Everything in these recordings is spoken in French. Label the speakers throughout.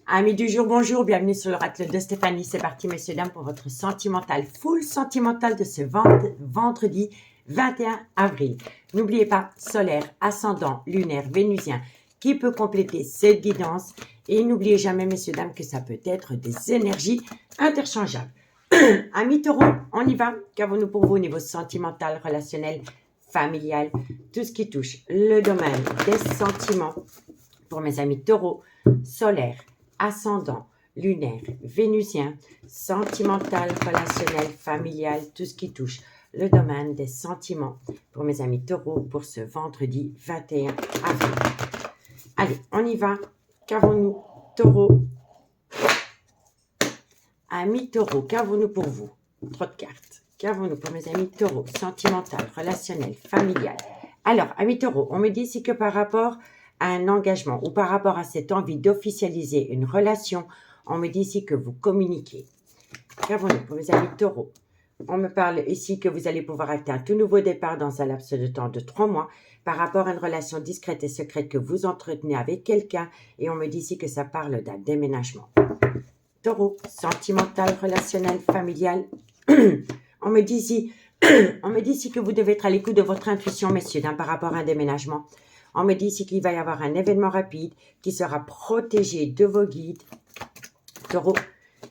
Speaker 1: Amis du jour, bonjour, bienvenue sur l'oracle de Stéphanie. C'est parti, messieurs, dames, pour votre sentimental, full sentimental de ce vendredi 21 avril. N'oubliez pas, solaire, ascendant, lunaire, vénusien, qui peut compléter cette guidance. Et n'oubliez jamais, messieurs, dames, que ça peut être des énergies interchangeables. Amis taureaux, on y va. Qu'avons-nous pour vous au niveau sentimental, relationnel, familial, tout ce qui touche le domaine des sentiments pour mes amis taureaux, solaire, ascendant, lunaire, vénusien, sentimental, relationnel, familial, tout ce qui touche le domaine des sentiments pour mes amis taureaux pour ce vendredi 21 avril. Allez, on y va. Qu'avons-nous, taureaux? Amis taureaux, qu'avons-nous pour vous? Trop de cartes. Qu'avons-nous pour mes amis taureaux? Sentimental, relationnel, familial. Alors, amis taureaux, on me dit ici que par rapport à un engagement ou par rapport à cette envie d'officialiser une relation, on me dit ici que vous communiquez. Qu'avons-nous pour mes amis taureaux? On me parle ici que vous allez pouvoir acter un tout nouveau départ dans un laps de temps de 3 mois par rapport à une relation discrète et secrète que vous entretenez avec quelqu'un et on me dit ici que ça parle d'un déménagement. Taureau, sentimental, relationnel, familial. On me dit ici que vous devez être à l'écoute de votre intuition, messieurs, par rapport à un déménagement. On me dit ici qu'il va y avoir un événement rapide qui sera protégé de vos guides, taureau.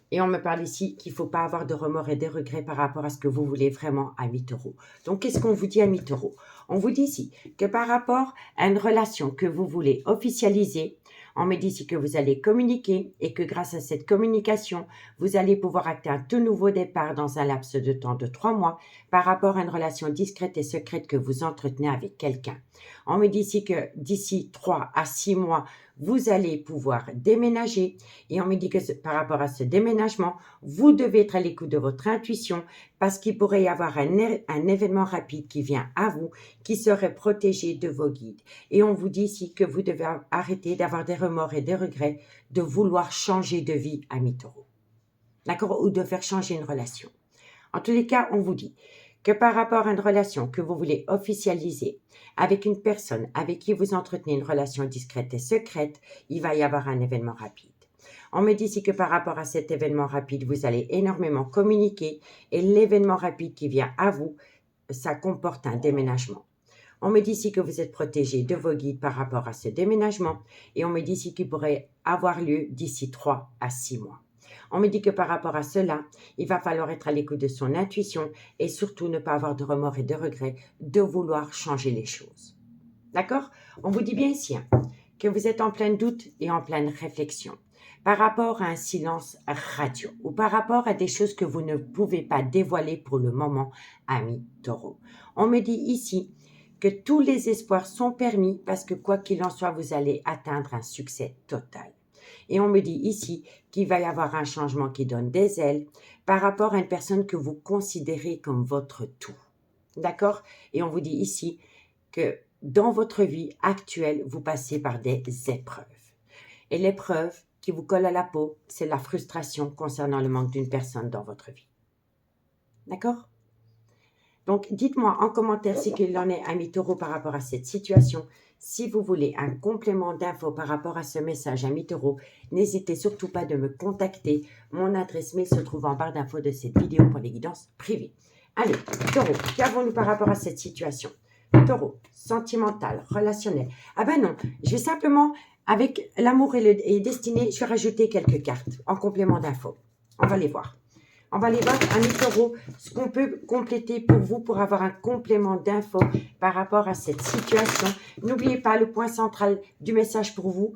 Speaker 1: Et on me parle ici qu'il ne faut pas avoir de remords et de regrets par rapport à ce que vous voulez vraiment, amis taureau. Donc, qu'est-ce qu'on vous dit, amis taureau? On vous dit ici que par rapport à une relation que vous voulez officialiser, on me dit ici que vous allez communiquer et que grâce à cette communication, vous allez pouvoir acter un tout nouveau départ dans un laps de temps de 3 mois par rapport à une relation discrète et secrète que vous entretenez avec quelqu'un. On me dit ici que d'ici 3 à 6 mois, vous allez pouvoir déménager et on me dit que par rapport à ce déménagement, vous devez être à l'écoute de votre intuition parce qu'il pourrait y avoir un événement rapide qui vient à vous, qui serait protégé de vos guides. Et on vous dit ici que vous devez arrêter d'avoir des remords et des regrets, de vouloir changer de vie, amis taureaux. D'accord? Ou de faire changer une relation. En tous les cas, on vous dit que par rapport à une relation que vous voulez officialiser avec une personne avec qui vous entretenez une relation discrète et secrète, il va y avoir un événement rapide. On me dit ici que par rapport à cet événement rapide, vous allez énormément communiquer et l'événement rapide qui vient à vous, ça comporte un déménagement. On me dit ici que vous êtes protégé de vos guides par rapport à ce déménagement et on me dit ici qu'il pourrait avoir lieu d'ici 3 à 6 mois. On me dit que par rapport à cela, il va falloir être à l'écoute de son intuition et surtout ne pas avoir de remords et de regrets de vouloir changer les choses. D'accord? On vous dit bien ici que vous êtes en plein doute et en pleine réflexion par rapport à un silence radio ou par rapport à des choses que vous ne pouvez pas dévoiler pour le moment, amis taureaux. On me dit ici que tous les espoirs sont permis parce que quoi qu'il en soit, vous allez atteindre un succès total. Et on me dit ici qu'il va y avoir un changement qui donne des ailes par rapport à une personne que vous considérez comme votre tout. D'accord? Et on vous dit ici que dans votre vie actuelle, vous passez par des épreuves. Et l'épreuve qui vous colle à la peau, c'est la frustration concernant le manque d'une personne dans votre vie. D'accord? Donc, dites-moi en commentaire ce qu'il en est, amis taureaux, par rapport à cette situation. Si vous voulez un complément d'infos par rapport à ce message, amis taureaux, n'hésitez surtout pas de me contacter. Mon adresse mail se trouve en barre d'infos de cette vidéo pour les guidances privées. Allez, taureaux, qu'avons-nous par rapport à cette situation? Taureau, sentimental, relationnel. Ah ben non, je vais simplement, avec l'amour et destiné, je vais rajouter quelques cartes en complément d'infos. On va les voir. On va aller voir, amis taureaux, ce qu'on peut compléter pour vous pour avoir un complément d'infos par rapport à cette situation. N'oubliez pas, le point central du message pour vous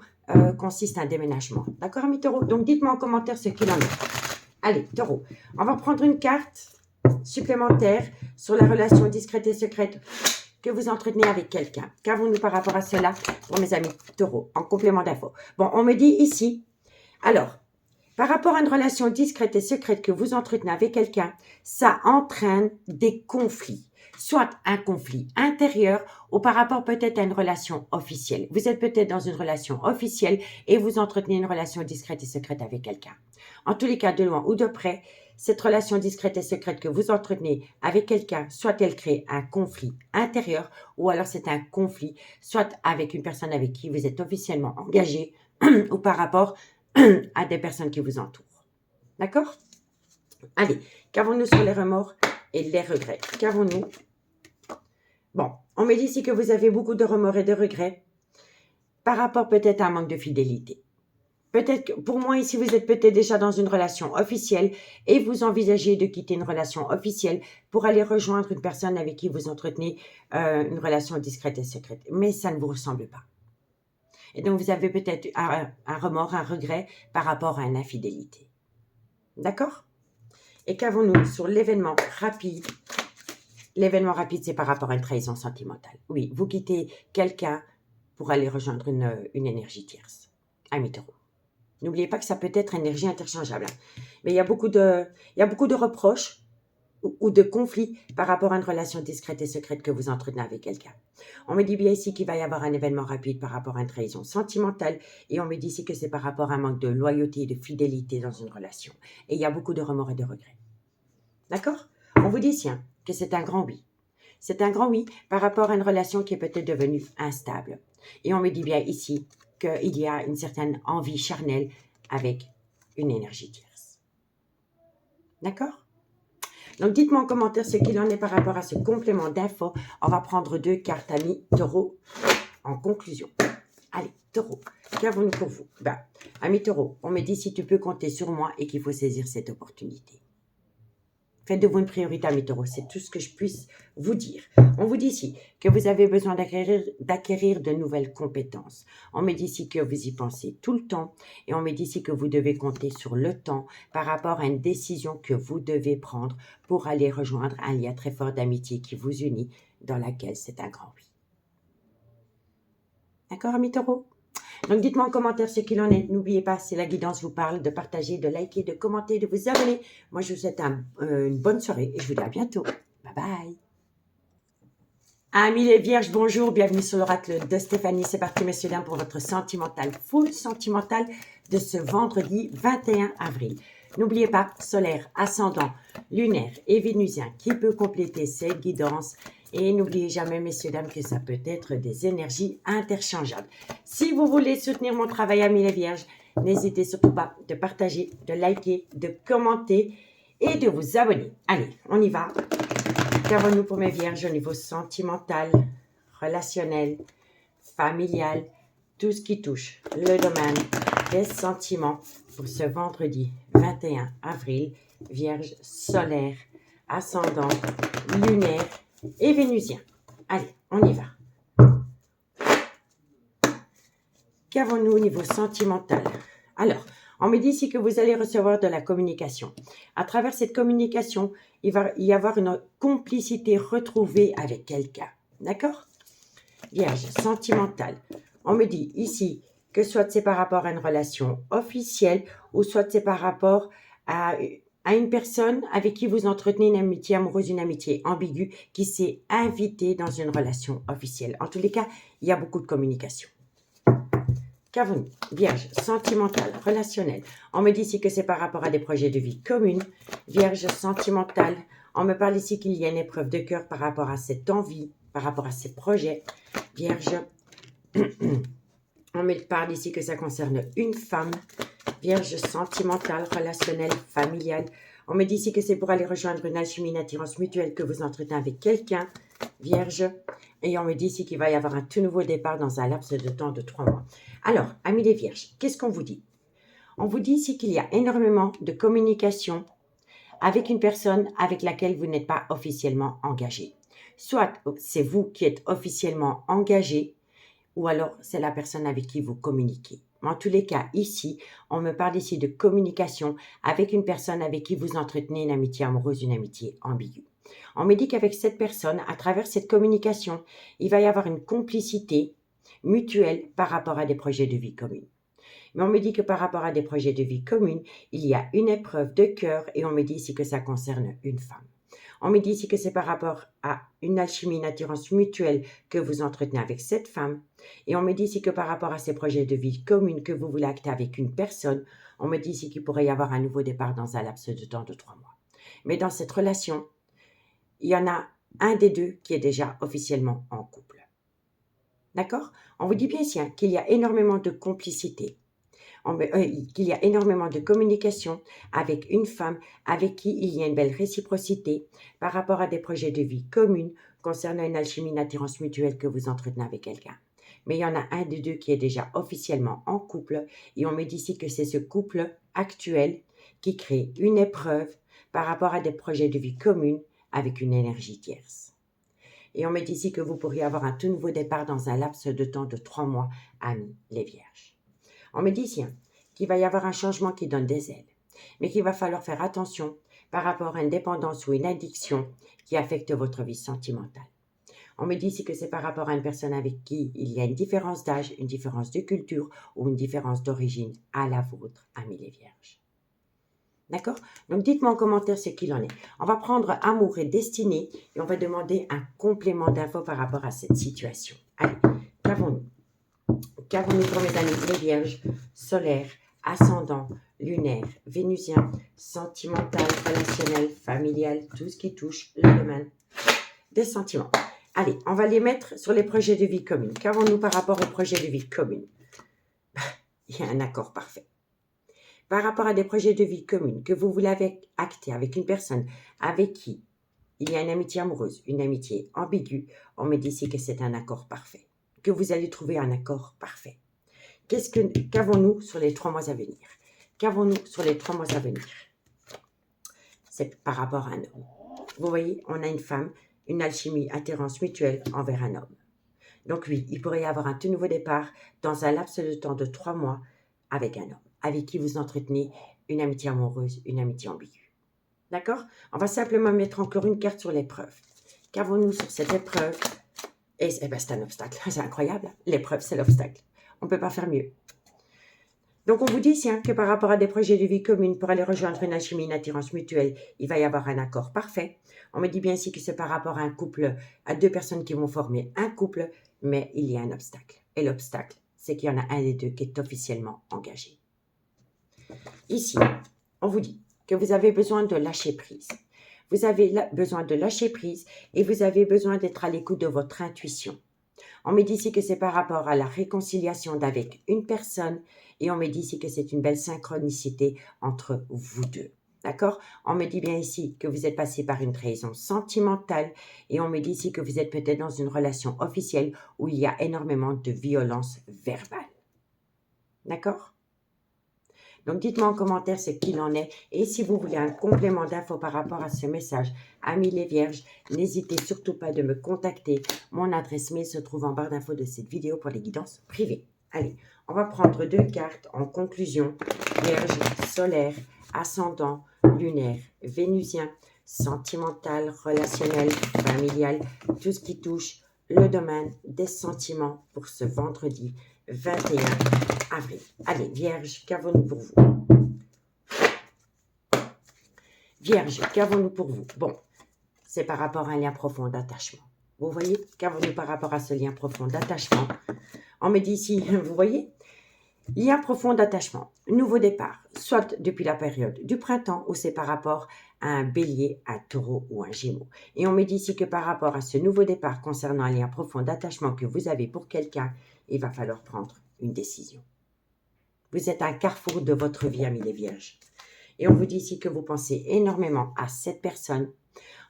Speaker 1: consiste à un déménagement. D'accord, amis taureaux? Donc, dites-moi en commentaire ce qu'il en est. Allez, taureau, on va prendre une carte supplémentaire sur la relation discrète et secrète que vous entretenez avec quelqu'un. Qu'avons-nous par rapport à cela pour mes amis taureaux en complément d'infos? Bon, on me dit ici, alors, par rapport à une relation discrète et secrète que vous entretenez avec quelqu'un, ça entraîne des conflits. Soit un conflit intérieur ou par rapport peut-être à une relation officielle. Vous êtes peut-être dans une relation officielle et vous entretenez une relation discrète et secrète avec quelqu'un. En tous les cas, de loin ou de près, cette relation discrète et secrète que vous entretenez avec quelqu'un, soit elle crée un conflit intérieur ou alors c'est un conflit, soit avec une personne avec qui vous êtes officiellement engagé ou par rapport à des personnes qui vous entourent. D'accord? Allez, qu'avons-nous sur les remords et les regrets? Qu'avons-nous? Bon, on me dit ici que vous avez beaucoup de remords et de regrets par rapport peut-être à un manque de fidélité. Peut-être que pour moi ici, vous êtes peut-être déjà dans une relation officielle et vous envisagez de quitter une relation officielle pour aller rejoindre une personne avec qui vous entretenez une relation discrète et secrète. Mais ça ne vous ressemble pas. Et donc, vous avez peut-être un remords, un regret par rapport à une infidélité. D'accord? Et qu'avons-nous sur l'événement rapide? L'événement rapide, c'est par rapport à une trahison sentimentale. Oui, vous quittez quelqu'un pour aller rejoindre une énergie tierce. Ami Taureau. N'oubliez pas que ça peut être énergie interchangeable. Mais il y a beaucoup de reproches ou de conflits par rapport à une relation discrète et secrète que vous entretenez avec quelqu'un. On me dit bien ici qu'il va y avoir un événement rapide par rapport à une trahison sentimentale et on me dit ici que c'est par rapport à un manque de loyauté et de fidélité dans une relation. Et il y a beaucoup de remords et de regrets. D'accord? On vous dit ici que c'est un grand oui. C'est un grand oui par rapport à une relation qui est peut-être devenue instable. Et on me dit bien ici qu'il y a une certaine envie charnelle avec une énergie tierce. D'accord? Donc, dites-moi en commentaire ce qu'il en est par rapport à ce complément d'infos. On va prendre 2 cartes, amis Taureau, en conclusion. Allez, Taureau, qu'avons-nous pour vous? Ami Taureau, on me dit si tu peux compter sur moi et qu'il faut saisir cette opportunité. Faites de vous une priorité, ami Taureau, c'est tout ce que je puisse vous dire. On vous dit ici que vous avez besoin d'acquérir de nouvelles compétences. On me dit ici que vous y pensez tout le temps et on me dit ici que vous devez compter sur le temps par rapport à une décision que vous devez prendre pour aller rejoindre un lien très fort d'amitié qui vous unit, dans laquelle c'est un grand oui. D'accord, ami Taureau? Donc, dites-moi en commentaire ce qu'il en est. N'oubliez pas, si la guidance vous parle, de partager, de liker, de commenter, de vous abonner. Moi, je vous souhaite une bonne soirée et je vous dis à bientôt. Bye bye. Amis les vierges, bonjour, bienvenue sur l'oracle de Stéphanie. C'est parti, messieurs, dames, pour votre sentimental, full sentimental de ce vendredi 21 avril. N'oubliez pas, solaire, ascendant, lunaire et vénusien qui peut compléter cette guidance. Et n'oubliez jamais, messieurs, dames, que ça peut être des énergies interchangeables. Si vous voulez soutenir mon travail, amis les vierges, n'hésitez surtout pas de partager, de liker, de commenter et de vous abonner. Allez, on y va. Qu'avons-nous pour mes vierges au niveau sentimental, relationnel, familial, tout ce qui touche le domaine des sentiments pour ce vendredi 21 avril, vierge solaire, ascendant, lunaire et vénusien. Allez, on y va. Qu'avons-nous au niveau sentimental? Alors, on me dit ici que vous allez recevoir de la communication. À travers cette communication, il va y avoir une complicité retrouvée avec quelqu'un. D'accord? Vierge, sentimentale. On me dit ici que soit c'est par rapport à une relation officielle ou soit c'est par rapport à une personne avec qui vous entretenez une amitié amoureuse, une amitié ambiguë qui s'est invitée dans une relation officielle. En tous les cas, il y a beaucoup de communication. Qu'avons-nous? Vierge, sentimentale, relationnelle. On me dit ici que c'est par rapport à des projets de vie communes. Vierge, sentimentale. On me parle ici qu'il y a une épreuve de cœur par rapport à cette envie, par rapport à ces projets. Vierge, on me parle ici que ça concerne une femme. Vierge, sentimentale, relationnelle, familiale. On me dit ici que c'est pour aller rejoindre une alchimie, une attirance mutuelle que vous entretenez avec quelqu'un. Vierge, et on me dit ici qu'il va y avoir un tout nouveau départ dans un laps de temps de 3 mois. Alors, amis les vierges, qu'est-ce qu'on vous dit? On vous dit ici qu'il y a énormément de communication avec une personne avec laquelle vous n'êtes pas officiellement engagé. Soit c'est vous qui êtes officiellement engagé, ou alors c'est la personne avec qui vous communiquez. En tous les cas, ici, on me parle ici de communication avec une personne avec qui vous entretenez une amitié amoureuse, une amitié ambiguë. On me dit qu'avec cette personne, à travers cette communication, il va y avoir une complicité mutuelle par rapport à des projets de vie communs. Mais on me dit que par rapport à des projets de vie communs, il y a une épreuve de cœur et on me dit ici que ça concerne une femme. On me dit ici que c'est par rapport à une alchimie, une attirance mutuelle que vous entretenez avec cette femme. Et on me dit ici que par rapport à ces projets de vie communs que vous voulez acter avec une personne, on me dit ici qu'il pourrait y avoir un nouveau départ dans un laps de temps de 3 mois. Mais dans cette relation, il y en a un des deux qui est déjà officiellement en couple. D'accord? On vous dit bien ici qu'il y a énormément de complicité. qu'il y a énormément de communication avec une femme avec qui il y a une belle réciprocité par rapport à des projets de vie communs concernant une alchimie, une attirance mutuelle que vous entretenez avec quelqu'un. Mais il y en a un des deux qui est déjà officiellement en couple et on me dit ici que c'est ce couple actuel qui crée une épreuve par rapport à des projets de vie communs avec une énergie tierce. Et on me dit ici que vous pourriez avoir un tout nouveau départ dans un laps de temps de 3 mois, amis les vierges. On me dit ici qu'il va y avoir un changement qui donne des ailes, mais qu'il va falloir faire attention par rapport à une dépendance ou une addiction qui affecte votre vie sentimentale. On me dit ici que c'est par rapport à une personne avec qui il y a une différence d'âge, une différence de culture ou une différence d'origine à la vôtre, amis les vierges. D'accord? Donc dites-moi en commentaire ce qu'il en est. On va prendre amour et destinée et on va demander un complément d'infos par rapport à cette situation. Allez, qu'avons-nous? Qu'avons-nous pour mes amis les vierges, solaire, ascendant, lunaire, vénusien, sentimental, relationnel, familial, tout ce qui touche le domaine des sentiments. Allez, on va les mettre sur les projets de vie communs. Qu'avons-nous par rapport aux projets de vie communs? Il y a un accord parfait. Par rapport à des projets de vie communs que vous voulez acter avec une personne avec qui il y a une amitié amoureuse, une amitié ambiguë, on me dit ici que c'est un accord parfait, que vous allez trouver un accord parfait. Qu'avons-nous sur les 3 mois à venir? Qu'avons-nous sur les 3 mois à venir? C'est par rapport à un homme. Vous voyez, on a une femme, une alchimie, attirance mutuelle envers un homme. Donc oui, il pourrait y avoir un tout nouveau départ dans un laps de temps de 3 mois avec un homme, avec qui vous entretenez une amitié amoureuse, une amitié ambiguë. D'accord? On va simplement mettre encore une carte sur l'épreuve. Qu'avons-nous sur cette épreuve? Et c'est un obstacle, c'est incroyable. L'épreuve, c'est l'obstacle. On ne peut pas faire mieux. Donc, on vous dit ici que par rapport à des projets de vie communs pour aller rejoindre une alchimie, une attirance mutuelle, il va y avoir un accord parfait. On me dit bien ici que c'est par rapport à un couple, à 2 personnes qui vont former un couple, mais il y a un obstacle. Et l'obstacle, c'est qu'il y en a un des deux qui est officiellement engagé. Ici, on vous dit que vous avez besoin de lâcher prise. Vous avez besoin de lâcher prise et vous avez besoin d'être à l'écoute de votre intuition. On me dit ici que c'est par rapport à la réconciliation d'avec une personne et on me dit ici que c'est une belle synchronicité entre vous deux. D'accord? On me dit bien ici que vous êtes passé par une trahison sentimentale et on me dit ici que vous êtes peut-être dans une relation officielle où il y a énormément de violence verbale. D'accord? Donc, dites-moi en commentaire ce qu'il en est. Et si vous voulez un complément d'infos par rapport à ce message, amis les vierges, n'hésitez surtout pas de me contacter. Mon adresse mail se trouve en barre d'infos de cette vidéo pour les guidances privées. Allez, on va prendre 2 cartes en conclusion. Vierge, solaire, ascendant, lunaire, vénusien, sentimental, relationnel, familial, tout ce qui touche le domaine des sentiments pour ce vendredi 21 avril. Allez, Vierge, qu'avons-nous pour vous? Vierge, qu'avons-nous pour vous? Bon, c'est par rapport à un lien profond d'attachement. Vous voyez, qu'avons-nous par rapport à ce lien profond d'attachement? On me dit ici, vous voyez, lien profond d'attachement, nouveau départ, soit depuis la période du printemps ou c'est par rapport à un bélier, un taureau ou un gémeau. Et on me dit ici que par rapport à ce nouveau départ concernant un lien profond d'attachement que vous avez pour quelqu'un, il va falloir prendre une décision. Vous êtes à un carrefour de votre vie, amis les vierges. Et on vous dit ici que vous pensez énormément à cette personne.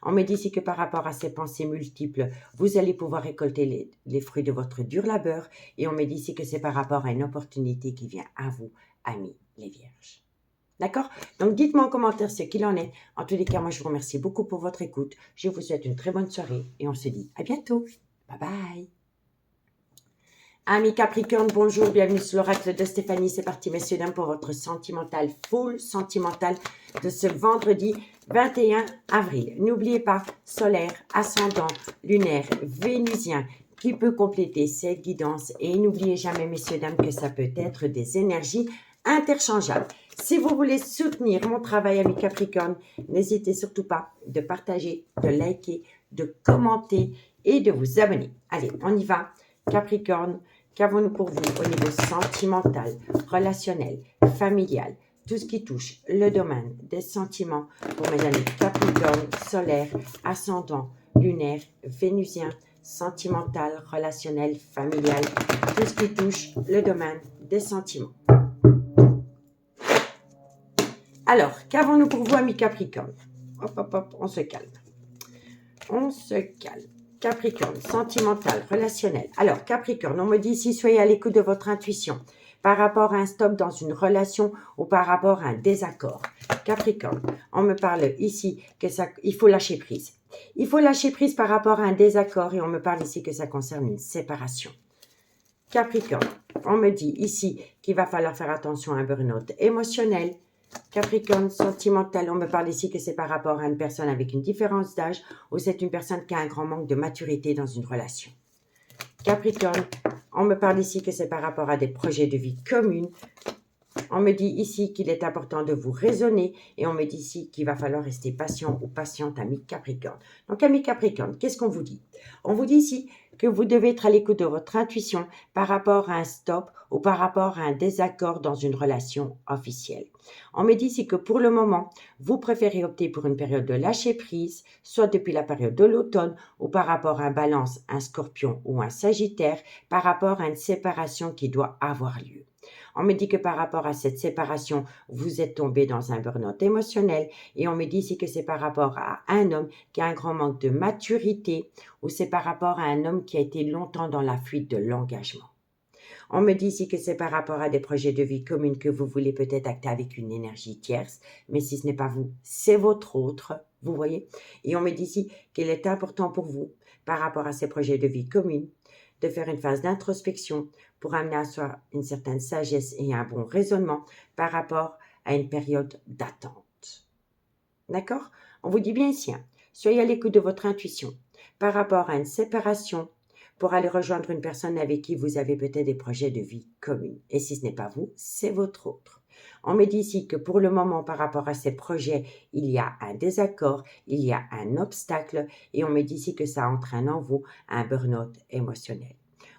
Speaker 1: On me dit ici que par rapport à ces pensées multiples, vous allez pouvoir récolter les fruits de votre dur labeur. Et on me dit ici que c'est par rapport à une opportunité qui vient à vous, amis les vierges. D'accord? Donc, dites-moi en commentaire ce qu'il en est. En tous les cas, moi, je vous remercie beaucoup pour votre écoute. Je vous souhaite une très bonne soirée et on se dit à bientôt. Bye bye. Amis Capricorne, bonjour, bienvenue sur l'oracle de Stéphanie. C'est parti, messieurs, dames, pour votre sentimental, full sentimental de ce vendredi 21 avril. N'oubliez pas, solaire, ascendant, lunaire, vénusien, qui peut compléter cette guidance. Et n'oubliez jamais, messieurs, dames, que ça peut être des énergies interchangeables. Si vous voulez soutenir mon travail, amis Capricorne, n'hésitez surtout pas de partager, de liker, de commenter et de vous abonner. Allez, on y va. Capricorne, qu'avons-nous pour vous au niveau sentimental, relationnel, familial, tout ce qui touche le domaine des sentiments pour mes amis Capricorne, solaire, ascendant, lunaire, vénusien, sentimental, relationnel, familial, tout ce qui touche le domaine des sentiments. Alors, qu'avons-nous pour vous, amis Capricorne? Hop, hop, hop, on se calme. On se calme. Capricorne, sentimental, relationnel. Alors, Capricorne, on me dit ici, soyez à l'écoute de votre intuition par rapport à un stop dans une relation ou par rapport à un désaccord. Capricorne, on me parle ici que il faut lâcher prise. Il faut lâcher prise par rapport à un désaccord et on me parle ici que ça concerne une séparation. Capricorne, on me dit ici qu'il va falloir faire attention à un burn-out émotionnel. Capricorne, sentimental, on me parle ici que c'est par rapport à une personne avec une différence d'âge ou c'est une personne qui a un grand manque de maturité dans une relation. Capricorne, on me parle ici que c'est par rapport à des projets de vie communs. On me dit ici qu'il est important de vous raisonner et on me dit ici qu'il va falloir rester patient ou patiente, ami Capricorne. Donc, ami Capricorne, qu'est-ce qu'on vous dit? On vous dit ici que vous devez être à l'écoute de votre intuition par rapport à un stop ou par rapport à un désaccord dans une relation officielle. On me dit ici que pour le moment, vous préférez opter pour une période de lâcher prise, soit depuis la période de l'automne ou par rapport à un balance, un scorpion ou un sagittaire, par rapport à une séparation qui doit avoir lieu. On me dit que par rapport à cette séparation, vous êtes tombé dans un burn-out émotionnel et on me dit ici que c'est par rapport à un homme qui a un grand manque de maturité ou c'est par rapport à un homme qui a été longtemps dans la fuite de l'engagement. On me dit ici que c'est par rapport à des projets de vie communs que vous voulez peut-être acter avec une énergie tierce, mais si ce n'est pas vous, c'est votre autre, vous voyez. Et on me dit ici qu'il est important pour vous, par rapport à ces projets de vie communs, de faire une phase d'introspection pour amener à soi une certaine sagesse et un bon raisonnement par rapport à une période d'attente. D'accord? On vous dit bien ici, soyez à l'écoute de votre intuition par rapport à une séparation pour aller rejoindre une personne avec qui vous avez peut-être des projets de vie communs. Et si ce n'est pas vous, c'est votre autre. On me dit ici que pour le moment, par rapport à ces projets, il y a un désaccord, il y a un obstacle et on me dit ici que ça entraîne en vous un burn-out émotionnel.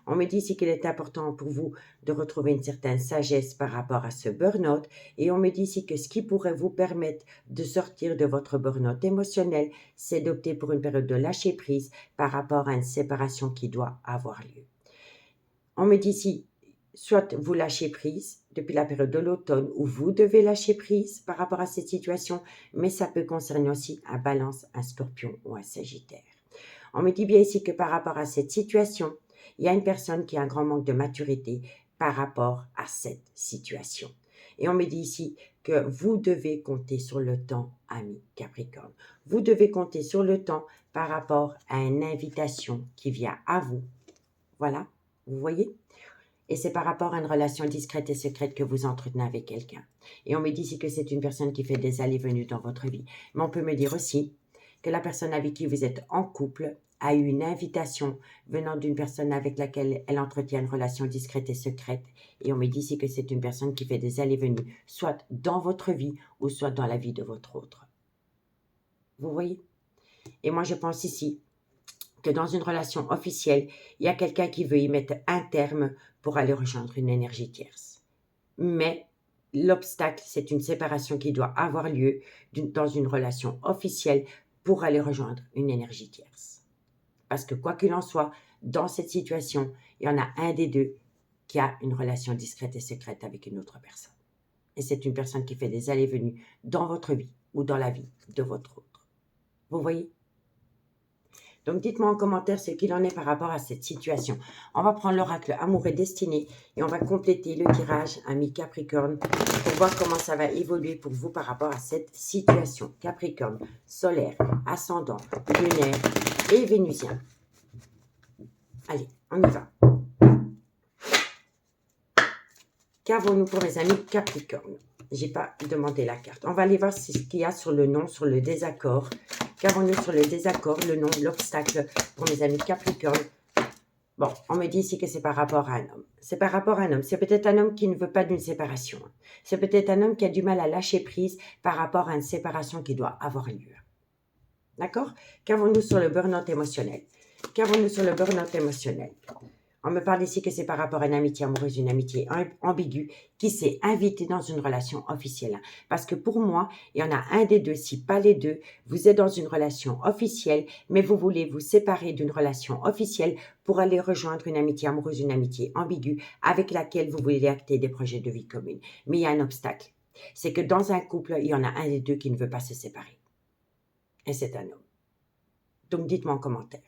Speaker 1: On me dit ici qu'il est important pour vous de retrouver une certaine sagesse par rapport à ce burn-out et on me dit ici que ce qui pourrait vous permettre de sortir de votre burn-out émotionnel, c'est d'opter pour une période de lâcher prise par rapport à une séparation qui doit avoir lieu. On me dit ici, soit vous lâchez prise depuis la période de l'automne où vous devez lâcher prise par rapport à cette situation, mais ça peut concerner aussi un balance, un scorpion ou un sagittaire. On me dit bien ici que par rapport à cette situation, il y a une personne qui a un grand manque de maturité par rapport à cette situation. Et on me dit ici que vous devez compter sur le temps, ami Capricorne. Vous devez compter sur le temps par rapport à une invitation qui vient à vous. Voilà, vous voyez? Et c'est par rapport à une relation discrète et secrète que vous entretenez avec quelqu'un. Et on me dit ici que c'est une personne qui fait des allées-venues dans votre vie. Mais on peut me dire aussi que la personne avec qui vous êtes en couple a eu une invitation venant d'une personne avec laquelle elle entretient une relation discrète et secrète. Et on me dit ici que c'est une personne qui fait des allées-venues, soit dans votre vie ou soit dans la vie de votre autre. Vous voyez? Et moi, je pense ici que dans une relation officielle, il y a quelqu'un qui veut y mettre un terme pour aller rejoindre une énergie tierce. Mais l'obstacle, c'est une séparation qui doit avoir lieu dans une relation officielle pour aller rejoindre une énergie tierce. Parce que quoi qu'il en soit, dans cette situation, il y en a un des deux qui a une relation discrète et secrète avec une autre personne. Et c'est une personne qui fait des allées-venues dans votre vie ou dans la vie de votre autre. Vous voyez? Donc, dites-moi en commentaire ce qu'il en est par rapport à cette situation. On va prendre l'oracle Amour et Destinée et on va compléter le tirage, ami Capricorne, pour voir comment ça va évoluer pour vous par rapport à cette situation. Capricorne, solaire, ascendant, lunaire et vénusien. Allez, on y va. Qu'avons-nous pour mes amis Capricorne? J'ai pas demandé la carte. On va aller voir ce qu'il y a sur le nom, sur le désaccord. Qu'avons-nous sur le désaccord, le nom, l'obstacle pour mes amis Capricorne? Bon, on me dit ici que c'est par rapport à un homme. C'est par rapport à un homme. C'est peut-être un homme qui ne veut pas d'une séparation. C'est peut-être un homme qui a du mal à lâcher prise par rapport à une séparation qui doit avoir lieu. D'accord? Qu'avons-nous sur le burn-out émotionnel? Qu'avons-nous sur le burn-out émotionnel? On me parle ici que c'est par rapport à une amitié amoureuse, une amitié ambiguë qui s'est invitée dans une relation officielle. Parce que pour moi, il y en a un des deux, si pas les deux, vous êtes dans une relation officielle, mais vous voulez vous séparer d'une relation officielle pour aller rejoindre une amitié amoureuse, une amitié ambiguë avec laquelle vous voulez acter des projets de vie communs. Mais il y a un obstacle. c'est que dans un couple, il y en a un des deux qui ne veut pas se séparer. Et c'est un homme. Donc, dites-moi en commentaire.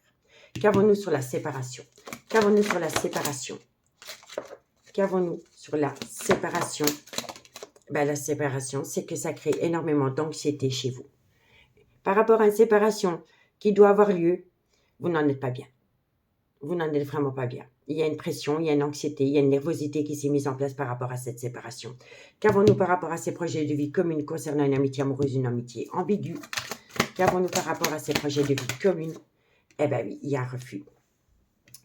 Speaker 1: Qu'avons-nous sur la séparation? Qu'avons-nous sur la séparation? Qu'avons-nous sur la séparation? Ben, la séparation, c'est que ça crée énormément d'anxiété chez vous. Par rapport à une séparation qui doit avoir lieu, vous n'en êtes pas bien. Vous n'en êtes vraiment pas bien. Il y a une pression, il y a une anxiété, il y a une nervosité qui s'est mise en place par rapport à cette séparation. Qu'avons-nous par rapport à ces projets de vie commune concernant une amitié amoureuse, une amitié ambiguë? Qu'avons-nous par rapport à ces projets de vie commune? Eh bien oui, il y a un refus.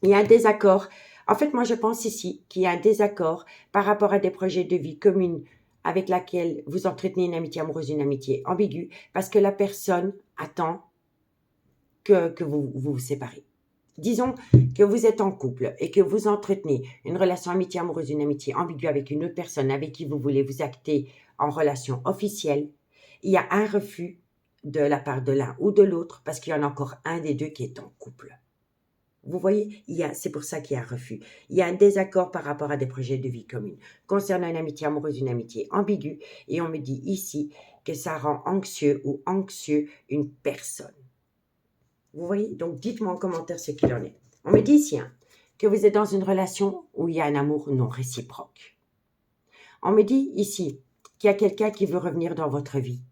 Speaker 1: Il y a un désaccord. En fait, moi, je pense ici qu'il y a un désaccord par rapport à des projets de vie communes avec laquelle vous entretenez une amitié amoureuse, une amitié ambiguë, parce que la personne attend que vous séparez. Disons que vous êtes en couple et que vous entretenez une relation amitié amoureuse, une amitié ambiguë avec une autre personne avec qui vous voulez vous acter en relation officielle. Il y a un refus de la part de l'un ou de l'autre parce qu'il y en a encore un des deux qui est en couple. Vous voyez, c'est pour ça qu'il y a un refus. Il y a un désaccord par rapport à des projets de vie communes. Concernant une amitié amoureuse, une amitié ambiguë, et on me dit ici que ça rend anxieux ou anxieux une personne. Vous voyez? Donc, dites-moi en commentaire ce qu'il en est. On me dit ici que vous êtes dans une relation où il y a un amour non réciproque. On me dit ici qu'il y a quelqu'un qui veut revenir dans votre vie.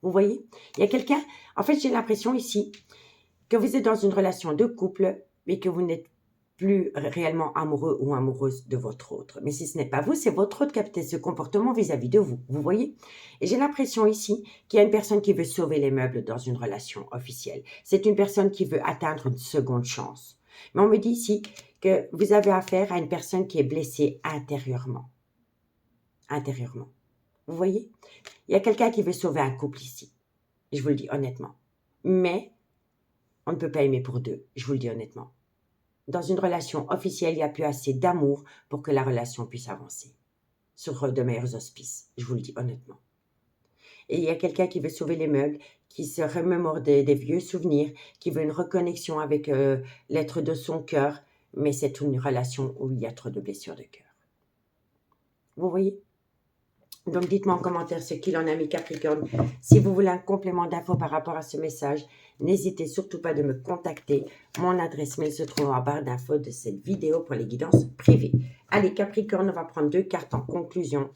Speaker 1: Vous voyez? Il y a quelqu'un... En fait, j'ai l'impression ici que vous êtes dans une relation de couple, mais que vous n'êtes plus réellement amoureux ou amoureuse de votre autre. Mais si ce n'est pas vous, c'est votre autre qui a peut-être ce comportement vis-à-vis de vous. Vous voyez? Et j'ai l'impression ici qu'il y a une personne qui veut sauver les meubles dans une relation officielle. C'est une personne qui veut atteindre une seconde chance. Mais on me dit ici que vous avez affaire à une personne qui est blessée intérieurement. Intérieurement. Vous voyez? Il y a quelqu'un qui veut sauver un couple ici. Je vous le dis honnêtement. Mais on ne peut pas aimer pour deux, je vous le dis honnêtement. Dans une relation officielle, il n'y a plus assez d'amour pour que la relation puisse avancer sur de meilleurs auspices, je vous le dis honnêtement. Et il y a quelqu'un qui veut sauver les meubles, qui se remémore des vieux souvenirs, qui veut une reconnexion avec l'être de son cœur, mais c'est une relation où il y a trop de blessures de cœur. Vous voyez? Donc, dites-moi en commentaire ce qu'il en a, mes Capricornes. Si vous voulez un complément d'infos par rapport à ce message, n'hésitez surtout pas de me contacter. Mon adresse mail se trouve en barre d'infos de cette vidéo pour les guidances privées. Allez, Capricorne, on va prendre 2 cartes en conclusion.